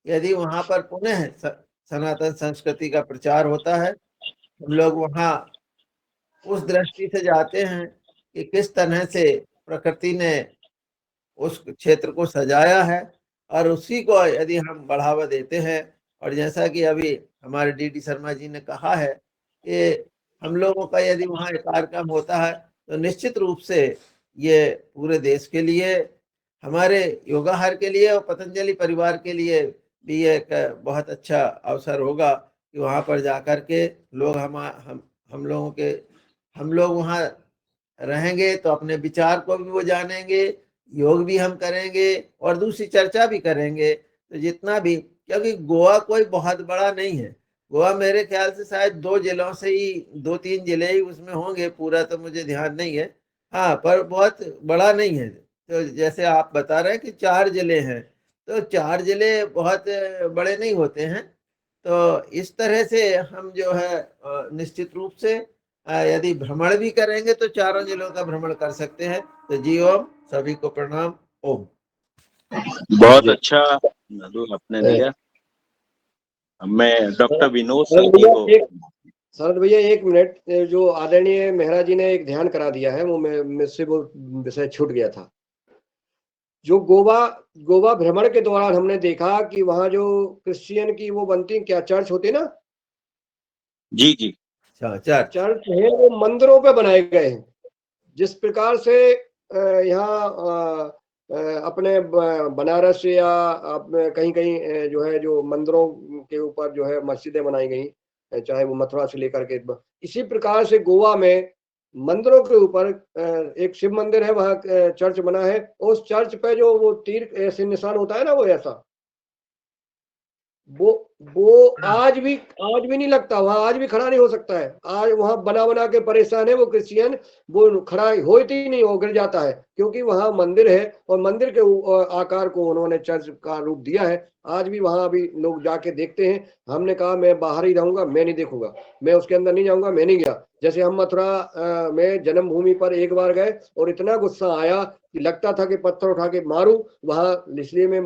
यदि वहां पर पुनः सनातन संस्कृति का प्रचार होता है। हम लोग वहां उस दृष्टि से जाते हैं कि किस तरह से प्रकृति ने उस क्षेत्र को सजाया है, और उसी को यदि हम बढ़ावा देते हैं, और जैसा कि अभी हमारे डीडी शर्मा जी ने कहा है कि हम लोगों का यदि वहाँ एक कार्यक्रम होता है तो निश्चित रूप से ये पूरे देश के लिए, हमारे योगाहार के लिए और पतंजलि परिवार के लिए भी एक बहुत अच्छा अवसर होगा कि वहाँ पर जाकर के लोग हम लोग वहाँ रहेंगे तो अपने विचार को भी वो जानेंगे, योग भी हम करेंगे और दूसरी चर्चा भी करेंगे। तो जितना भी, क्योंकि गोवा कोई बहुत बड़ा नहीं है, गोवा मेरे ख्याल से शायद 2 जिलों से ही, 2-3 जिले ही उसमें होंगे, पूरा तो मुझे ध्यान नहीं है। हाँ, पर बहुत बड़ा नहीं है। तो जैसे आप बता रहे हैं कि 4 जिले हैं, तो 4 जिले बहुत बड़े नहीं होते हैं। तो इस तरह से हम जो है निश्चित रूप से यदि भ्रमण भी करेंगे तो 4 जिलों का भ्रमण कर सकते हैं। तो जी ओम, सभी को प्रणाम। ओम। बहुत अच्छा मधु आपने दिया। मैं डॉक्टर विनोद सर जी को, शरद भैया 1 मिनट, जो आदरणीय मेहरा जी ने एक ध्यान करा दिया है, वो मुझसे वो विषय छूट गया था। जो गोवा भ्रमण के दौरान हमने देखा कि वहाँ जो क्रिश्चियन की वो बनती, क्या चर्च होती ना? जी जी, चर्च है, वो मंदिरों पे बनाए गए हैं। जिस प्रकार से यहाँ अपने बनारस या अपने कहीं कहीं जो है, जो मंदिरों के ऊपर जो है मस्जिदें बनाई गई, चाहे वो मथुरा से लेकर के, इसी प्रकार से गोवा में मंदिरों के ऊपर एक शिव मंदिर है, वहाँ चर्च बना है। उस चर्च पे जो वो तीर ऐसे निशान होता है ना, वो ऐसा, वो आज भी नहीं लगता, वहां आज भी खड़ा नहीं हो सकता है। आज वहां बना बना के परेशान है वो क्रिश्चियन, वो खड़ा होती ही नहीं, वो गिर जाता है, क्योंकि वहां मंदिर है और मंदिर के आकार को उन्होंने चर्च का रूप दिया है। आज भी वहां अभी लोग जाके देखते हैं। हमने कहा मैं बाहर ही रहूंगा, मैं नहीं देखूंगा, मैं उसके अंदर नहीं जाऊंगा, मैं नहीं गया। जैसे हम मथुरा में जन्मभूमि पर एक बार गए और इतना गुस्सा आया कि लगता था कि पत्थर उठा के मारूं वहां, इसलिए मैं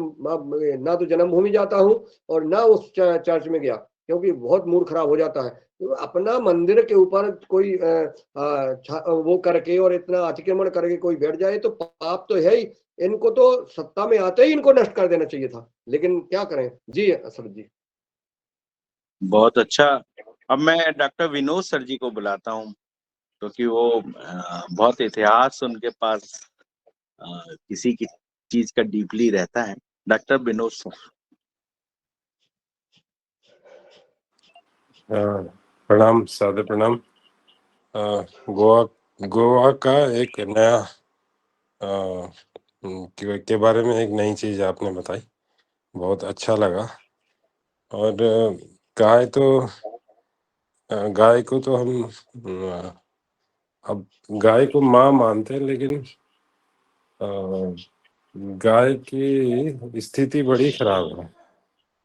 ना तो जन्मभूमि जाता हूं और ना उस चर्च में गया, क्योंकि बहुत मूड खराब हो जाता है। तो अपना मंदिर के ऊपर कोई वो करके और इतना अतिक्रमण करके कोई बैठ जाए तो पाप तो है ही। इनको तो सत्ता में आते ही इनको नष्ट कर देना चाहिए था, लेकिन क्या करें। जी सर जी, बहुत अच्छा। अब मैं डॉक्टर विनोद सर जी को बुलाता हूँ, क्योंकि वो बहुत इतिहास उनके पास किसी की चीज का डीपली रहता है। Doctor Vinod sir. प्रणाम, सादर प्रणाम। गोवा का एक नया के बारे में एक नई चीज आपने बताई, बहुत अच्छा लगा। और गाय को तो हम अब गाय को माँ मानते हैं, लेकिन गाय की स्थिति बड़ी खराब है,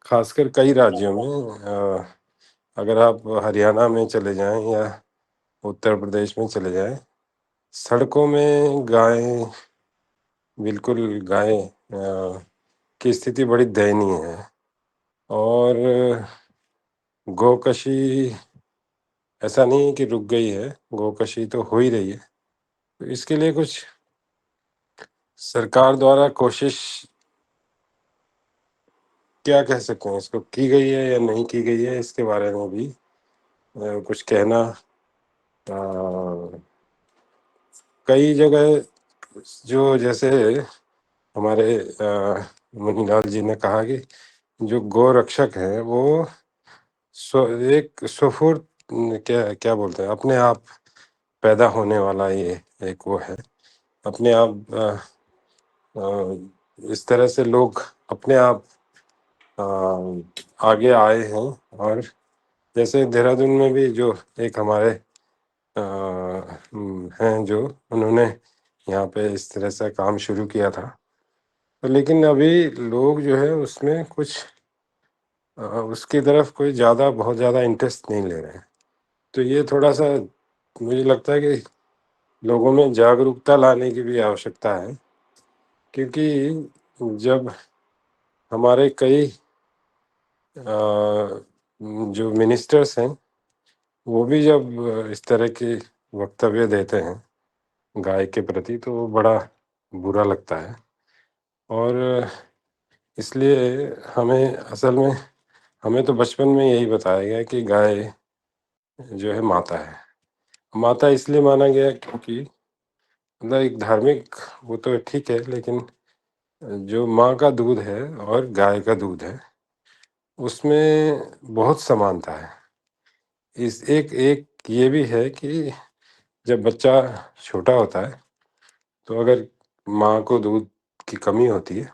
खासकर कई राज्यों में। अगर आप हरियाणा में चले जाएं या उत्तर प्रदेश में चले जाएं, सड़कों में गाय की स्थिति बड़ी दयनीय है। और गोकशी ऐसा नहीं है कि रुक गई है, गोकशी तो हो ही रही है। तो इसके लिए कुछ सरकार द्वारा कोशिश क्या कह सकते हैं, इसको की गई है या नहीं की गई है, इसके बारे में भी कुछ कहना कई जगह जो जैसे हमारे मुनीलाल जी ने कहा कि जो गौ रक्षक हैं वो एक सुफुर्त क्या क्या बोलते हैं, अपने आप पैदा होने वाला ये एक वो है, अपने आप इस तरह से लोग अपने आप आगे आए हैं। और जैसे देहरादून में भी जो एक हमारे हैं जो उन्होंने यहाँ पे इस तरह से काम शुरू किया था, तो लेकिन अभी लोग जो है उसमें कुछ उसकी तरफ कोई ज़्यादा बहुत ज़्यादा इंटरेस्ट नहीं ले रहे हैं। तो ये थोड़ा सा मुझे लगता है कि लोगों में जागरूकता लाने की भी आवश्यकता है, क्योंकि जब हमारे कई जो मिनिस्टर्स हैं वो भी जब इस तरह के वक्तव्य देते हैं गाय के प्रति तो वो बड़ा बुरा लगता है। और इसलिए हमें असल में हमें तो बचपन में यही बताया गया कि गाय जो है माता है। माता इसलिए माना गया क्योंकि मतलब एक धार्मिक वो तो ठीक है, लेकिन जो माँ का दूध है और गाय का दूध है उसमें बहुत समानता है। इस एक एक ये भी है कि जब बच्चा छोटा होता है तो अगर माँ को दूध की कमी होती है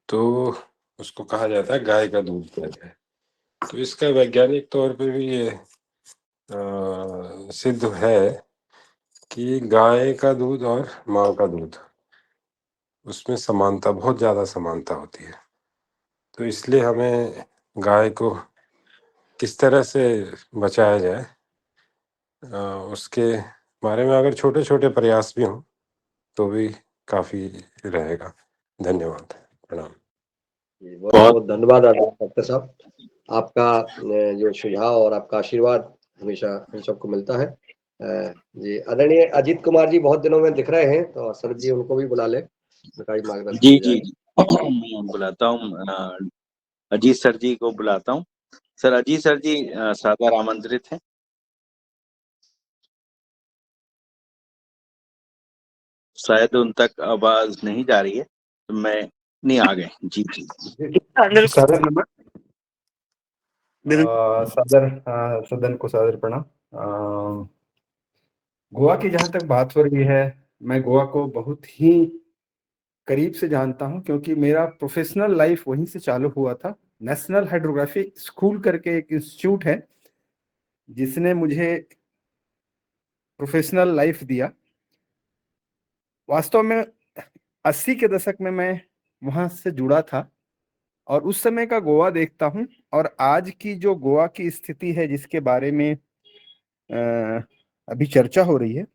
तो उसको कहा जाता है गाय का दूध कहते हैं। तो इसका वैज्ञानिक तौर पे भी ये सिद्ध है कि गाय का दूध और माँ का दूध उसमें समानता, बहुत ज़्यादा समानता होती है। तो इसलिए हमें गाय को किस तरह से बचाया जाए उसके बारे में अगर छोटे छोटे प्रयास भी हों तो भी काफ़ी रहेगा। धन्यवाद, प्रणाम। जी, बहुत बहुत धन्यवाद डॉक्टर साहब, आपका जो सुझाव और आपका आशीर्वाद हमेशा हम सबको मिलता है। जी, आदरणीय अजीत कुमार जी बहुत दिनों में दिख रहे हैं, तो सर जी उनको भी बुला ले, उनका भी मार्गदर्शन जी हो जी जाए। मैं बुलाता हूँ, अजीत सर जी को बुलाता हूँ। सर अजीत सर जी सादर आमंत्रित हैं। शायद उन तक आवाज नहीं जा रही है, तो मैं नहीं आ गए। जी जी सादर नमन सदन को सादर प्रणाम। गोवा की जहाँ तक बात हो रही है, मैं गोवा को बहुत ही करीब से जानता हूँ क्योंकि मेरा प्रोफेशनल लाइफ वहीं से चालू हुआ था। नेशनल हाइड्रोग्राफी स्कूल करके एक इंस्टीट्यूट है जिसने मुझे प्रोफेशनल लाइफ दिया। वास्तव में 80 के दशक में मैं वहां से जुड़ा था और उस समय का गोवा देखता हूँ और आज की जो गोवा की स्थिति है जिसके बारे में अभी चर्चा हो रही है,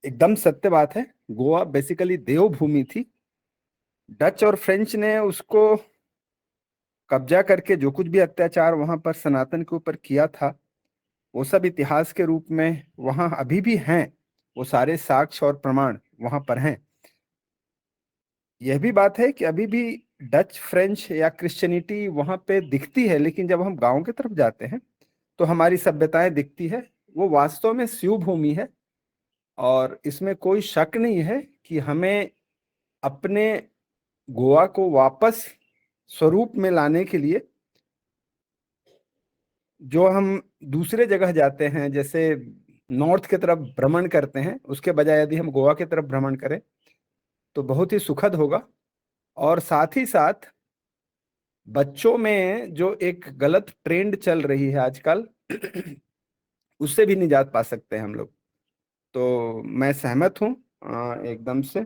एकदम सत्य बात है। गोवा बेसिकली देवभूमि थी। डच और फ्रेंच ने उसको कब्जा करके जो कुछ भी अत्याचार वहां पर सनातन के ऊपर किया था वो सब इतिहास के रूप में वहां अभी भी हैं। वो सारे साक्ष्य और प्रमाण वहां पर हैं। यह भी बात है कि अभी भी डच फ्रेंच या क्रिश्चियनिटी वहां पे दिखती है, लेकिन जब हम गांव की तरफ जाते हैं तो हमारी सभ्यताएं दिखती है। वो वास्तव में शिव भूमि है और इसमें कोई शक नहीं है कि हमें अपने गोवा को वापस स्वरूप में लाने के लिए जो हम दूसरे जगह जाते हैं, जैसे नॉर्थ की तरफ भ्रमण करते हैं, उसके बजाय यदि हम गोवा की तरफ भ्रमण करें तो बहुत ही सुखद होगा। और साथ ही साथ बच्चों में जो एक गलत ट्रेंड चल रही है आजकल उससे भी निजात पा सकते हैं हम लोग। तो मैं सहमत हूँ एकदम से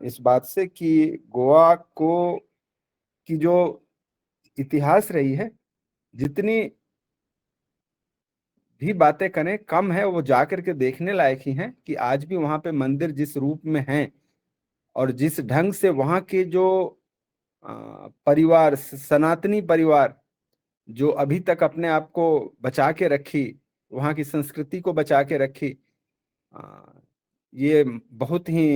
इस बात से कि गोवा को की जो इतिहास रही है, जितनी भी बातें करें कम है। वो जाकर के देखने लायक ही हैं कि आज भी वहां पे मंदिर जिस रूप में हैं और जिस ढंग से वहां के जो परिवार, सनातनी परिवार जो अभी तक अपने आप को बचा के रखी, वहां की संस्कृति को बचा के रखी, ये बहुत ही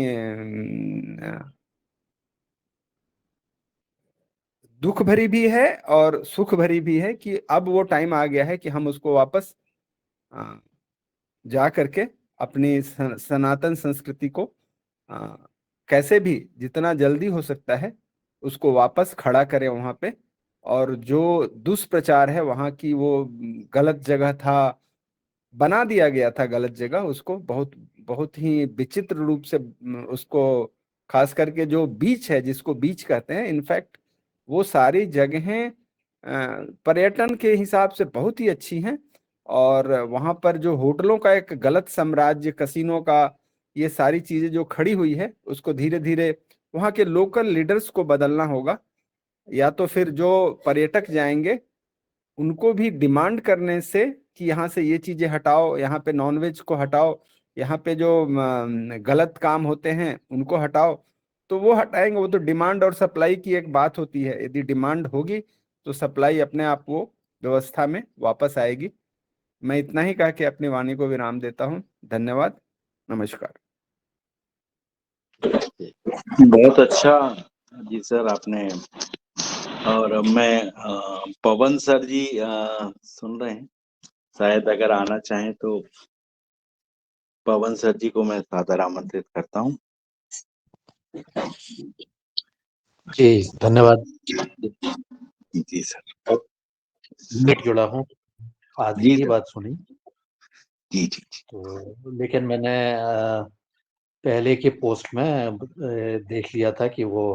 दुख भरी भी है और सुख भरी भी है कि अब वो टाइम आ गया है कि हम उसको वापस जा करके अपनी सनातन संस्कृति को कैसे भी जितना जल्दी हो सकता है उसको वापस खड़ा करें वहां पे। और जो दुष्प्रचार है वहां की, वो गलत जगह था, बना दिया गया था गलत जगह, उसको बहुत बहुत ही विचित्र रूप से उसको, खास करके जो बीच है जिसको बीच कहते हैं, इनफैक्ट वो सारी जगहें पर्यटन के हिसाब से बहुत ही अच्छी हैं। और वहां पर जो होटलों का एक गलत साम्राज्य, कसिनो का, ये सारी चीजें जो खड़ी हुई है, उसको धीरे धीरे वहां के लोकल लीडर्स को बदलना होगा। या तो फिर जो पर्यटक जाएंगे उनको भी डिमांड करने से कि यहाँ से ये चीजें हटाओ, यहाँ पे नॉनवेज को हटाओ, यहाँ पे जो गलत काम होते हैं उनको हटाओ, तो वो हटाएंगे। वो तो डिमांड और सप्लाई की एक बात होती है, यदि डिमांड होगी तो सप्लाई अपने आप वो व्यवस्था में वापस आएगी। मैं इतना ही कह के अपनी वाणी को विराम देता हूँ। धन्यवाद, नमस्कार। बहुत अच्छा जी सर आपने। और मैं पवन सर जी सुन रहे हैं, शायद अगर आना चाहें तो पवन सर जी को मैं सादर आमंत्रित करता हूँ। जी धन्यवाद। जी सर। मिट जुड़ा हूँ, आधी जी ही सर। बात सुनी जी जी जी। तो, लेकिन मैंने पहले की पोस्ट में देख लिया था कि वो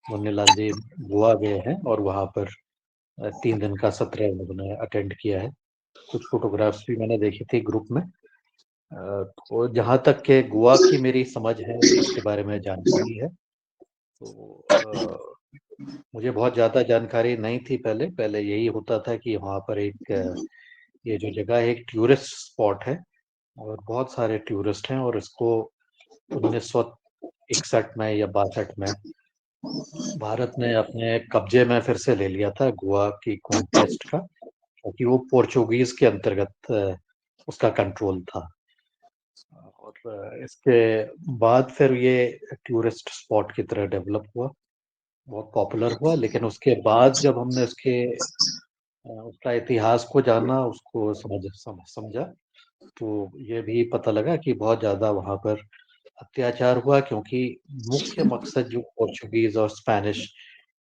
मुन्नीलाल जी गोवा गए हैं और वहाँ पर 3 दिन का सत्र उन्होंने अटेंड किया है। कुछ फोटोग्राफ्स भी मैंने देखी थी ग्रुप में। तो जहाँ तक के गोवा की मेरी समझ है, उसके बारे में जानकारी है, तो मुझे बहुत ज़्यादा जानकारी नहीं थी पहले। पहले यही होता था कि वहाँ पर एक ये जो जगह है एक टूरिस्ट स्पॉट है और बहुत सारे टूरिस्ट हैं, और इसको 1961 में या 62 में भारत ने अपने कब्जे में फिर से ले लिया था गोवा की कॉन्क्वेस्ट का, क्योंकि वो पोर्चुगीज के अंतर्गत उसका कंट्रोल था। और इसके बाद फिर ये टूरिस्ट स्पॉट की तरह डेवलप हुआ, बहुत पॉपुलर हुआ। लेकिन उसके बाद जब हमने उसका इतिहास को जाना, उसको समझा, तो ये भी पता लगा कि बहुत ज़्यादा वहाँ पर अत्याचार हुआ, क्योंकि मुख्य मकसद जो पोर्चुगीज और स्पेनिश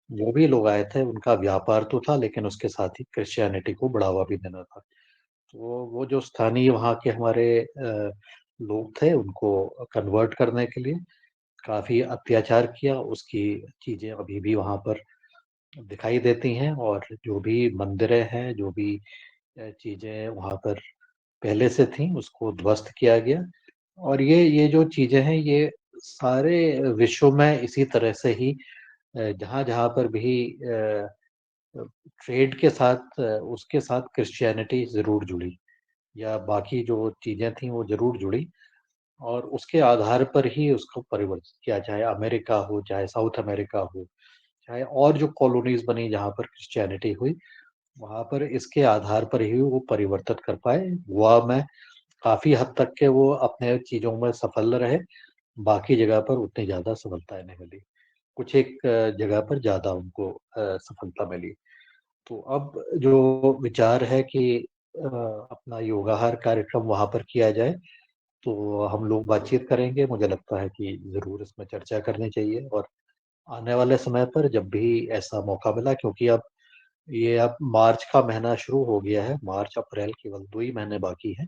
जो भी लोग आए थे उनका व्यापार तो था, लेकिन उसके साथ ही क्रिश्चियनिटी को बढ़ावा भी देना था। तो वो जो स्थानीय वहाँ के हमारे लोग थे, उनको कन्वर्ट करने के लिए काफ़ी अत्याचार किया। उसकी चीज़ें अभी भी वहाँ पर दिखाई देती हैं, और जो भी मंदिरें हैं, जो भी चीज़ें वहाँ पर पहले से थी, उसको ध्वस्त किया गया। और ये जो चीज़ें हैं, ये सारे विश्व में इसी तरह से ही जहाँ-जहाँ पर भी ट्रेड के साथ उसके साथ क्रिश्चियनिटी ज़रूर जुड़ी, या बाकी जो चीज़ें थी वो ज़रूर जुड़ी, और उसके आधार पर ही उसको परिवर्तित किया, चाहे अमेरिका हो, चाहे साउथ अमेरिका हो, चाहे और जो कॉलोनीज़ बनी जहाँ पर क्रिश्चियनिटी हुई, वहाँ पर इसके आधार पर ही वो परिवर्तित कर पाए। गोवा में काफ़ी हद तक के वो अपने चीज़ों में सफल रहे, बाकी जगह पर उतनी ज़्यादा सफलता नहीं मिली। कुछ एक जगह पर ज़्यादा उनको सफलता मिली। तो अब जो विचार है कि अपना योगाहार कार्यक्रम वहाँ पर किया जाए, तो हम लोग बातचीत करेंगे। मुझे लगता है कि ज़रूर इसमें चर्चा करनी चाहिए, और आने वाले समय पर जब भी ऐसा मौका मिला, क्योंकि अब मार्च का महीना शुरू हो गया है, मार्च अप्रैल केवल 2 ही महीने बाकी हैं।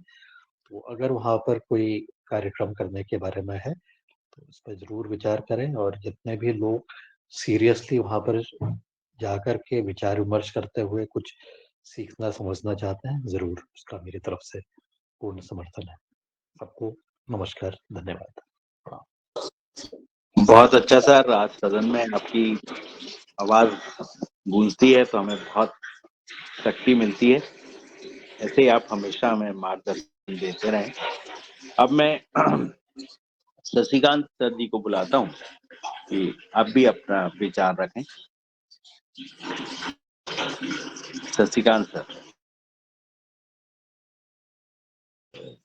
तो अगर वहाँ पर कोई कार्यक्रम करने के बारे में है, तो उस पे ज़रूर विचार करें, और जितने भी लोग सीरियसली वहाँ पर जाकर के विचार विमर्श करते हुए कुछ सीखना समझना चाहते हैं, ज़रूर उसका मेरी तरफ से पूर्ण समर्थन है। सबको नमस्कार, धन्यवाद। बहुत अच्छा सर, आज सदन में आपकी आवाज गूंजती है तो हमें बहुत शक्ति मिलती है। ऐसे ही आप हमेशा हमें मार्गदर्शन देते रहें। अब मैं शशिकांत सर जी को बुलाता हूँ कि आप भी अपना विचार रखें। शशिकांत सर।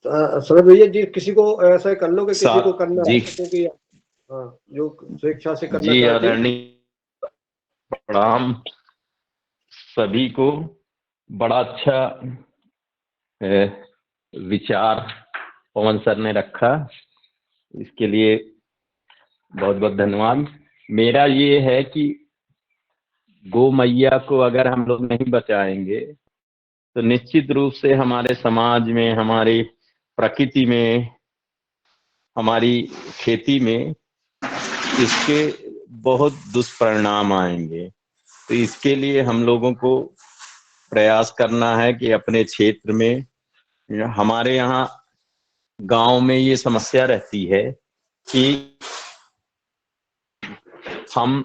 शरद भैया जी, किसी को ऐसा कर लो कि किसी को करना है, जी क्योंकि हाँ, जो स्वेच्छा से करना जी चाहते हैं। आदरणीय प्रणाम सभी को। बड़ा अच्छा विचार पवन सर ने रखा, इसके लिए बहुत बहुत धन्यवाद। मेरा ये है कि गौ मैया को अगर हम लोग नहीं बचाएंगे तो निश्चित रूप से हमारे समाज में, हमारी प्रकृति में, हमारी खेती में इसके बहुत दुष्परिणाम आएंगे। तो इसके लिए हम लोगों को प्रयास करना है कि अपने क्षेत्र में, हमारे यहाँ गांव में ये समस्या रहती है कि हम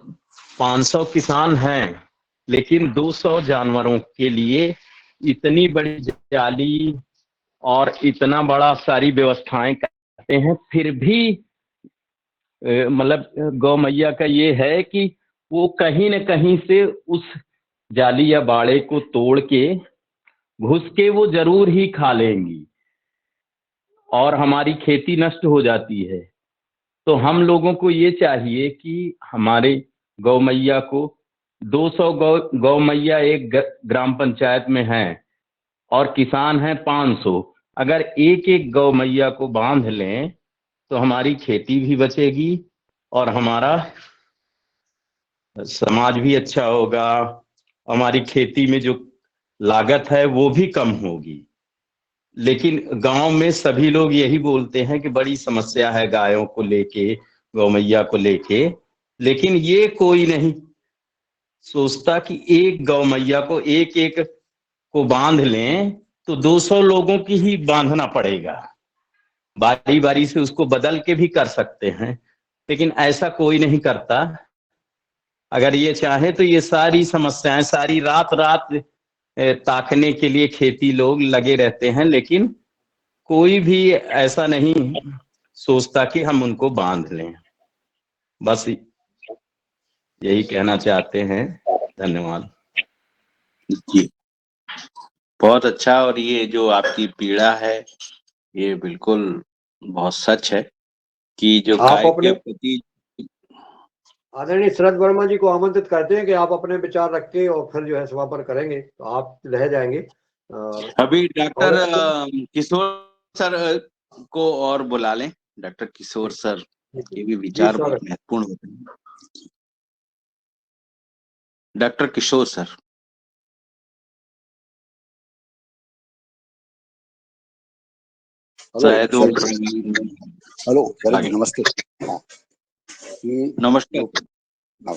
500 किसान हैं लेकिन 200 जानवरों के लिए इतनी बड़ी जाली और इतना बड़ा सारी व्यवस्थाएं करते हैं, फिर भी मतलब गौ मैया का ये है कि वो कहीं न कहीं से उस जाली या बाड़े को तोड़ के घुस के वो जरूर ही खा लेंगी और हमारी खेती नष्ट हो जाती है। तो हम लोगों को ये चाहिए कि हमारे गौ मैया को 200 गौ मैया एक ग्राम पंचायत में है और किसान हैं 500। अगर एक एक गौ मैया को बांध लें तो हमारी खेती भी बचेगी और हमारा समाज भी अच्छा होगा, हमारी खेती में जो लागत है वो भी कम होगी। लेकिन गांव में सभी लोग यही बोलते हैं कि बड़ी समस्या है गायों को लेके, गौ मैया को लेके, लेकिन ये कोई नहीं सोचता कि एक गौ मैया को एक एक को बांध लें तो 200 लोगों की ही बांधना पड़ेगा। बारी बारी से उसको बदल के भी कर सकते हैं, लेकिन ऐसा कोई नहीं करता। अगर ये चाहे तो ये सारी समस्याएं सारी रात रात ताकने के लिए खेती लोग लगे रहते हैं, लेकिन कोई भी ऐसा नहीं सोचता कि हम उनको बांध लें। बस यही कहना चाहते हैं। धन्यवाद जी, बहुत अच्छा। और ये जो आपकी पीड़ा है ये बिल्कुल बहुत सच है कि जो आप गाय के अपने प्रति आदरणीय शरद वर्मा जी को आमंत्रित करते हैं कि आप अपने विचार रख के और फिर जो है समापन करेंगे, तो आप रह जाएंगे। अभी डॉक्टर और किशोर सर को और बुला लें। डॉक्टर किशोर सर के भी जी विचार बहुत स्वागत। महत्वपूर्ण होते हैं। डॉक्टर किशोर सर। शायद वो हेलो शरद जी, आगे। नमस्ते। कि नमस्कार।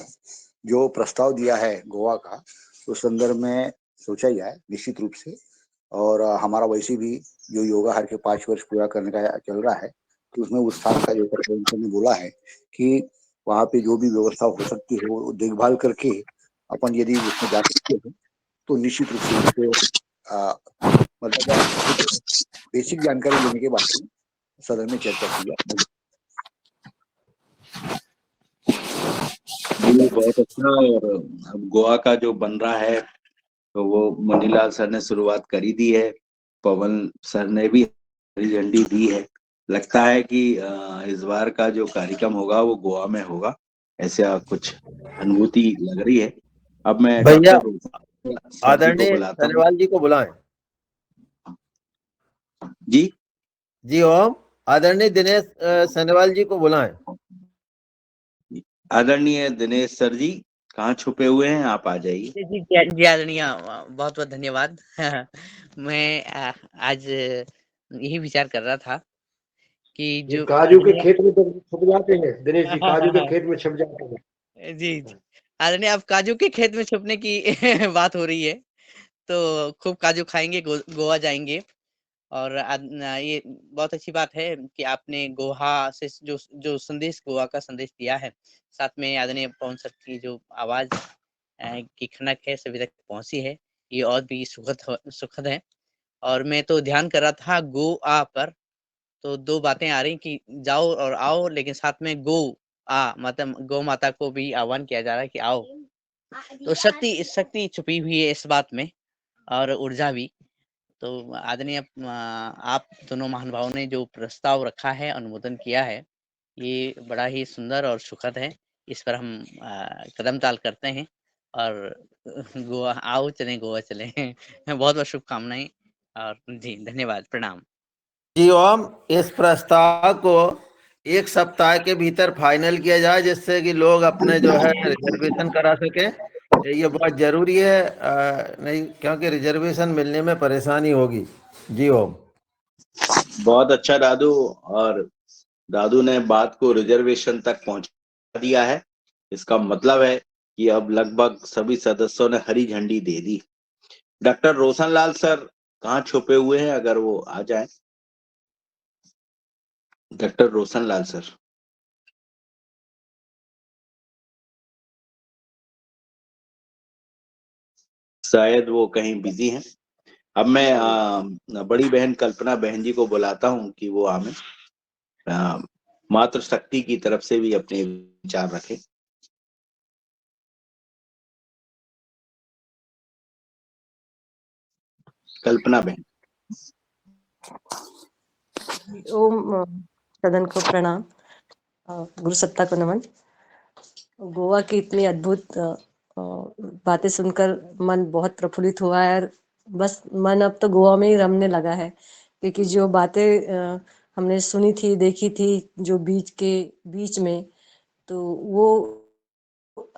जो प्रस्ताव दिया है गोवा का, उस संदर्भ में सोचा जाए निश्चित रूप से। और हमारा वैसे भी जो योगा हर के 5 वर्ष पूरा करने का चल रहा है, तो उसमें उस स्थान का जो सरपंच ने बोला है कि वहाँ पे जो भी व्यवस्था हो सकती है वो देखभाल करके अपन यदि उसमें जा सकते हैं तो निश्चित रूप से उसको मतलब बेसिक जानकारी लेने के बाद सदन में चर्चा की जाए। बहुत अच्छा। और अब गोवा का जो बन रहा है तो वो मनीलाल सर ने शुरुआत करी दी है, पवन सर ने भी हरी झंडी दी है। लगता है कि इस बार का जो कार्यक्रम होगा वो गोवा में होगा, ऐसा कुछ अनुभूति लग रही है। अब मैं भैया डॉक्टर सर जी को आदरणीय बुलाता हूँ। सनेवाल जी को बुलाएं। जी जी ओम, आदरणीय दिनेश सनेवाल जी को बुलाएं। आदरणीय दिनेश सर जी कहाँ छुपे हुए हैं, आप आ जाइए। जी आदरणीय, बहुत बहुत धन्यवाद। मैं आज यही विचार कर रहा था कि ये जो काजू के खेत में तो छुप जाते हैं दिनेश जी, काजू के खेत में छुप जाते हैं। जी आदरणीय, अब काजू के खेत में छुपने की बात हो रही है, तो खूब काजू खाएंगे, गोवा जाएंगे। और ये बहुत अच्छी बात है कि आपने गोवा से जो जो संदेश, गोवा का संदेश दिया है, साथ में आदरणीय पवन सर की जो आवाज की खनक है सभी तक पहुंची है, ये और भी सुखद है। और मैं तो ध्यान कर रहा था गो आ पर, तो 2 बातें आ रही कि जाओ और आओ, लेकिन साथ में गो आ मतलब गौ माता को भी आह्वान किया जा रहा है कि आओ। तो शक्ति छुपी हुई है इस बात में, और ऊर्जा भी। तो आदरणीय आप दोनों महानुभावों ने जो प्रस्ताव रखा है, अनुमोदन किया है, ये बड़ा ही सुंदर और सुखद है। इस पर हम कदम ताल करते हैं और गोवा आओ चलें, गोवा चलें। बहुत-बहुत शुभकामनाएँ और जी, धन्यवाद, प्रणाम। जी ओम, इस प्रस्ताव को 1 सप्ताह के भीतर फाइनल किया जाए, जिससे कि लोग अपने जो है रिजर्वेशन करा सके। ये बहुत जरूरी है, नहीं क्योंकि रिजर्वेशन मिलने में परेशानी होगी। जी ओम। बहुत अच्छा दादू, और दादू ने बात को रिजर्वेशन तक पहुंचा दिया है। इसका मतलब है कि अब लगभग सभी सदस्यों ने हरी झंडी दे दी। डॉक्टर रोशनलाल सर कहाँ छुपे हुए हैं, अगर वो आ जाए। Doctor Roshanlal sir. शायद वो कहीं बिजी हैं। अब मैं बड़ी बहन कल्पना बहन जी को बुलाता हूं कि वो हमें मातृशक्ति की तरफ से भी अपने विचार रखें। कल्पना बहन। ओम सदन को प्रणाम, गुरु सत्ता को नमन। गोवा की इतनी अद्भुत बातें सुनकर मन बहुत प्रफुल्लित हुआ है। बस मन अब तो गोवा में ही रमने लगा है, क्योंकि जो बातें हमने सुनी थी, देखी थी, जो बीच में, तो वो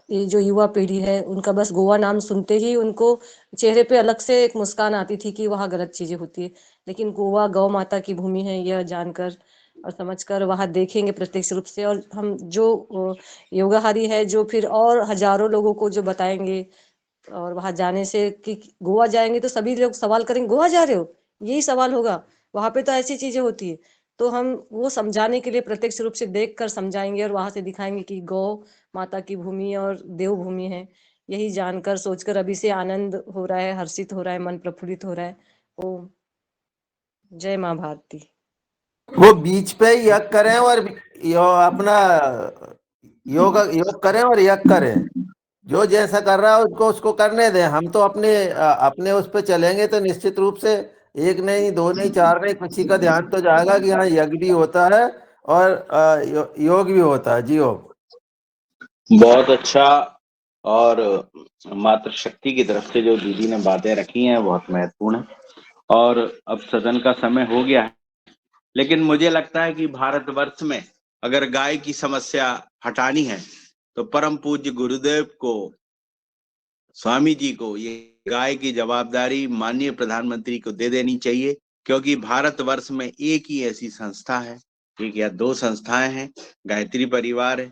ये जो युवा पीढ़ी है, उनका बस गोवा नाम सुनते ही उनको चेहरे पे अलग से एक मुस्कान आती थी कि वहाँ गलत चीजें होती है। लेकिन गोवा गौ माता की भूमि है, यह जानकर और समझकर वहाँ देखेंगे प्रत्यक्ष रूप से। और हम जो योगाहारी है, जो फिर और हजारों लोगों को जो बताएंगे, और वहां जाने से कि गोवा जाएंगे तो सभी लोग सवाल करेंगे, गोवा जा रहे हो, यही सवाल होगा, वहां पे तो ऐसी चीजें होती है। तो हम वो समझाने के लिए प्रत्यक्ष रूप से देख कर समझाएंगे और वहां से दिखाएंगे कि गौ माता की भूमि और देव भूमि है। यही जानकर सोचकर अभी से आनंद हो रहा है, हर्षित हो रहा है, मन प्रफुल्लित हो रहा है। ओम जय माँ भारती। वो बीच पे योग करें और अपना योग करें और योग करें। जो जैसा कर रहा है उसको करने दें। हम तो अपने उस पे चलेंगे तो निश्चित रूप से 1 नहीं, 2 नहीं, 4 नहीं, किसी का ध्यान तो जाएगा कि हाँ यज्ञ भी होता है और योग भी होता है। जी योग। बहुत अच्छा। और मातृशक्ति की तरफ से जो दीदी ने बातें रखी हैं बहुत महत्वपूर्ण है। और अब सदन का समय हो गया है, लेकिन मुझे लगता है कि भारतवर्ष में अगर गाय की समस्या हटानी है तो परम पूज्य गुरुदेव को, स्वामी जी को ये गाय की जवाबदारी माननीय प्रधानमंत्री को दे देनी चाहिए। क्योंकि भारतवर्ष में एक ही ऐसी संस्था है, एक या 2 संस्थाएं हैं, गायत्री परिवार है।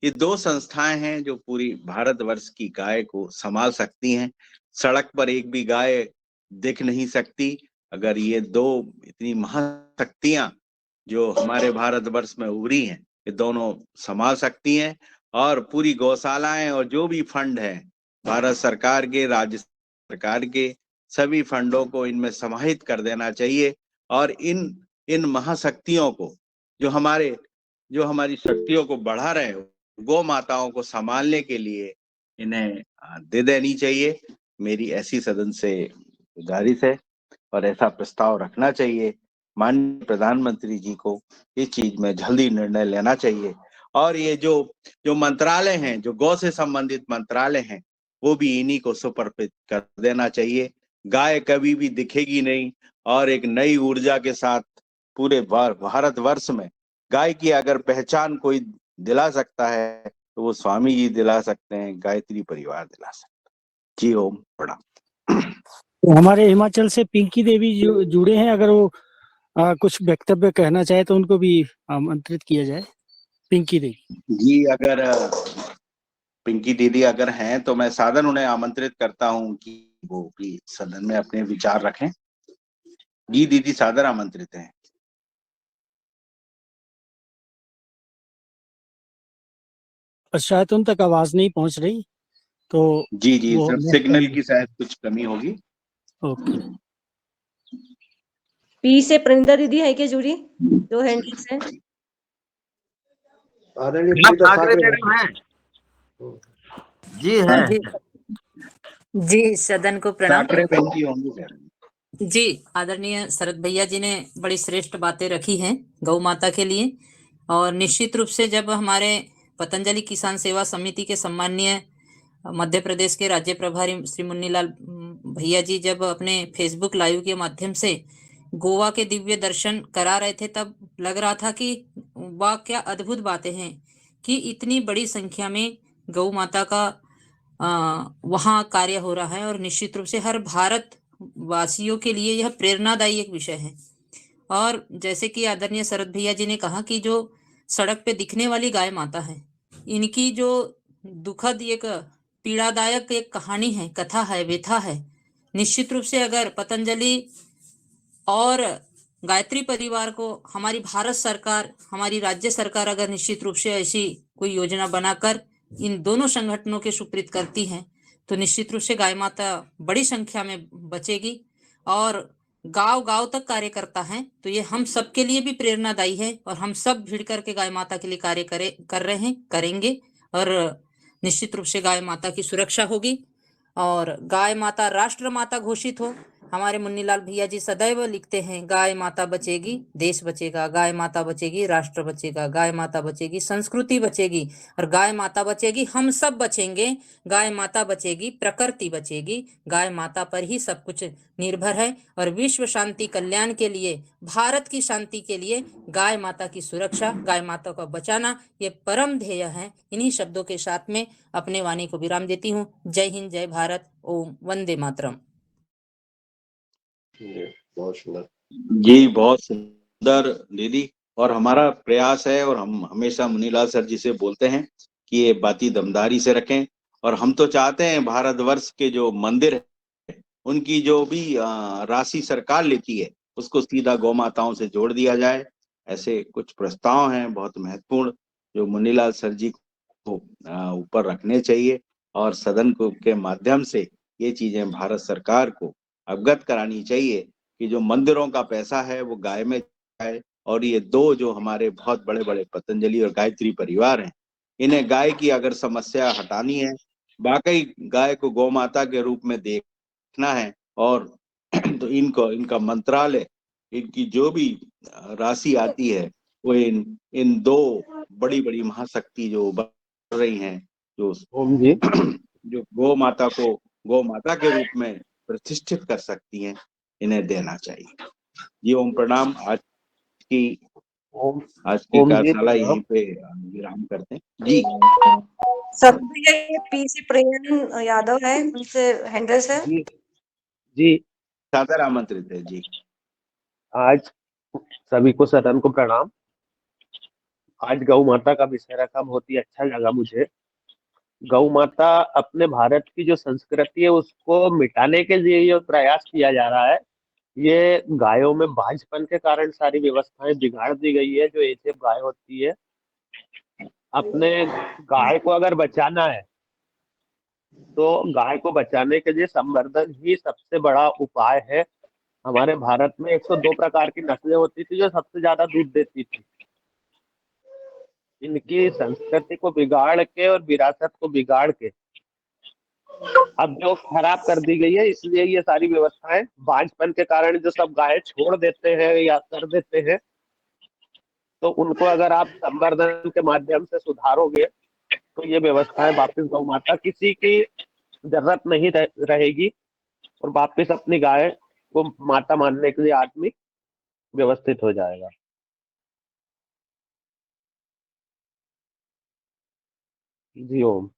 ये 2 संस्थाएं हैं जो पूरी भारतवर्ष की गाय को संभाल सकती हैं। सड़क पर एक भी गाय दिख नहीं सकती अगर ये 2 इतनी महाशक्तियां जो हमारे भारतवर्ष में उभरी हैं, ये दोनों संभाल सकती हैं। और पूरी गौशालाएं और जो भी फंड है भारत सरकार के, राज्य सरकार के, सभी फंडों को इनमें समाहित कर देना चाहिए। और इन महाशक्तियों को, जो हमारी शक्तियों को बढ़ा रहे हो, गौ माताओं को संभालने के लिए इन्हें दे देनी चाहिए। मेरी ऐसी सदन से गुजारिश है और ऐसा प्रस्ताव रखना चाहिए। माननीय प्रधानमंत्री जी को इस चीज में जल्दी निर्णय लेना चाहिए। और ये जो मंत्रालय हैं, जो गौ से संबंधित मंत्रालय हैं, वो भी इन्हीं को समर्पित कर देना चाहिए। गाय कभी भी दिखेगी नहीं और एक नई ऊर्जा के साथ पूरे भारतवर्ष में गाय की अगर पहचान कोई दिला सकता है तो वो स्वामी जी दिला सकते हैं, गायत्री परिवार दिला सकते हैं। जी ओम, प्रणाम। तो हमारे हिमाचल से पिंकी देवी जुड़े हैं, अगर वो कुछ वक्तव्य कहना चाहे तो उनको भी आमंत्रित किया जाए। पिंकी देवी जी, अगर पिंकी दीदी अगर हैं तो मैं सादर उन्हें आमंत्रित करता हूं कि वो भी सदन में अपने विचार रखें। जी दीदी सादर आमंत्रित हैं। शायद उन तक आवाज नहीं पहुंच रही, तो जी सर, सिग्नल की शायद कुछ कमी होगी। ओके। पी से प्रिंदा दीदी है क्या जुड़ी, जो हैंडल्स है? जी है। जी सदन को प्रणाम। ठाकरे बहन जी होंगे। जी, आदरणीय शरद भैया जी ने बड़ी श्रेष्ठ बातें रखी हैं गौ माता के लिए। और निश्चित रूप से जब हमारे पतंजलि किसान सेवा समिति के सम्माननीय मध्य प्रदेश के राज्य प्रभारी श्री मुन्नीलाल भैया जी जब अपने फेसबुक लाइव के माध्यम से गोवा के दिव्य दर्शन करा रहे थे, तब लग रहा था कि वाह क्या अद्भुत बातें हैं कि इतनी बड़ी संख्या में गौ माता का वहाँ कार्य हो रहा है। और निश्चित रूप से हर भारत वासियों के लिए यह प्रेरणादायी एक विषय है। और जैसे कि आदरणीय शरद भैया जी ने कहा कि जो सड़क पे दिखने वाली गाय माता है, इनकी जो दुखद एक पीड़ादायक एक कहानी है, कथा है, व्यथा है, निश्चित रूप से अगर पतंजलि और गायत्री परिवार को हमारी भारत सरकार, हमारी राज्य सरकार अगर निश्चित रूप से ऐसी कोई योजना बनाकर इन दोनों संगठनों के सुप्रीत करती हैं, तो निश्चित रूप से गाय माता बड़ी संख्या में बचेगी और गांव गांव तक कार्य करता है। तो ये हम सबके लिए भी प्रेरणादायी है और हम सब भिड़ करके गाय माता के लिए कार्य कर रहे हैं, करेंगे। और निश्चित रूप से गाय माता की सुरक्षा होगी और गाय माता राष्ट्र माता घोषित हो। हमारे मुन्नीलाल भैया जी सदैव लिखते हैं, गाय माता बचेगी देश बचेगा, गाय माता बचेगी राष्ट्र बचेगा, गाय माता बचेगी संस्कृति बचेगी और गाय माता बचेगी हम सब बचेंगे। गाय माता बचेगी प्रकृति बचेगी। गाय माता पर ही सब कुछ निर्भर है और विश्व शांति कल्याण के लिए, भारत की शांति के लिए गाय माता की सुरक्षा, गाय माता को बचाना ये परम ध्येय है। इन्हीं शब्दों के साथ में अपने वाणी को विराम देती हूँ। जय हिंद, जय भारत, ओम वंदे मातरम। बहुत सुंदर जी, बहुत सुंदर दीदी। और हमारा प्रयास है और हम हमेशा मुनीलाल सर जी से बोलते हैं कि ये बाती दमदारी से रखें। और हम तो चाहते हैं भारतवर्ष के जो मंदिर है उनकी जो भी राशि सरकार लेती है उसको सीधा गौ माताओं से जोड़ दिया जाए। ऐसे कुछ प्रस्ताव हैं बहुत महत्वपूर्ण जो मुनीलाल सर जी को ऊपर रखने चाहिए और सदन को के माध्यम से ये चीजें भारत सरकार को अवगत करानी चाहिए कि जो मंदिरों का पैसा है वो गाय में जाए। और ये दो जो हमारे बहुत बड़े बड़े पतंजलि और गायत्री परिवार हैं, इन्हें गाय की अगर समस्या हटानी है, वाकई गाय को गौ माता के रूप में देखना है और तो इनका मंत्रालय, इनकी जो भी राशि आती है वो इन दो बड़ी बड़ी महाशक्ति जो बन रही हैं, जो ओम जी जो गौ माता को गौ माता के रूप में प्रतिष्ठित कर सकती हैं, इन्हें देना चाहिए। जी ओम प्रणाम। ओम आज की ओम जी कार्यशाला प्रणाम। यहीं पे विराम करते हैं जी। सब भैया ये पीसी प्रियन यादव है, उनसे हैंडल्स है। जी जी सादर आमंत्रित है जी। आज सभी को सदन को प्रणाम। आज गौ माता का विषय रखा, बहुत ही अच्छा लगा मुझे। गौ माता अपने भारत की जो संस्कृति है उसको मिटाने के लिए ये प्रयास किया जा रहा है। ये गायों में बांझपन के कारण सारी व्यवस्थाएं बिगाड़ दी गई है। जो एचएफ गाय होती है, अपने गाय को अगर बचाना है तो गाय को बचाने के लिए संवर्धन ही सबसे बड़ा उपाय है। हमारे भारत में 102 प्रकार की नस्लें होती थी जो सबसे ज्यादा दूध देती थी। इनकी संस्कृति को बिगाड़ के और विरासत को बिगाड़ के अब जो खराब कर दी गई है, इसलिए ये सारी व्यवस्थाएं बांझपन के कारण जो सब गाय छोड़ देते हैं या कर देते हैं, तो उनको अगर आप संवर्धन के माध्यम से सुधारोगे तो ये व्यवस्थाएं वापस गौ माता किसी की जरूरत नहीं रहेगी और वापस अपनी गाय को माता मानने के लिए आदमी व्यवस्थित हो जाएगा। जी ओम।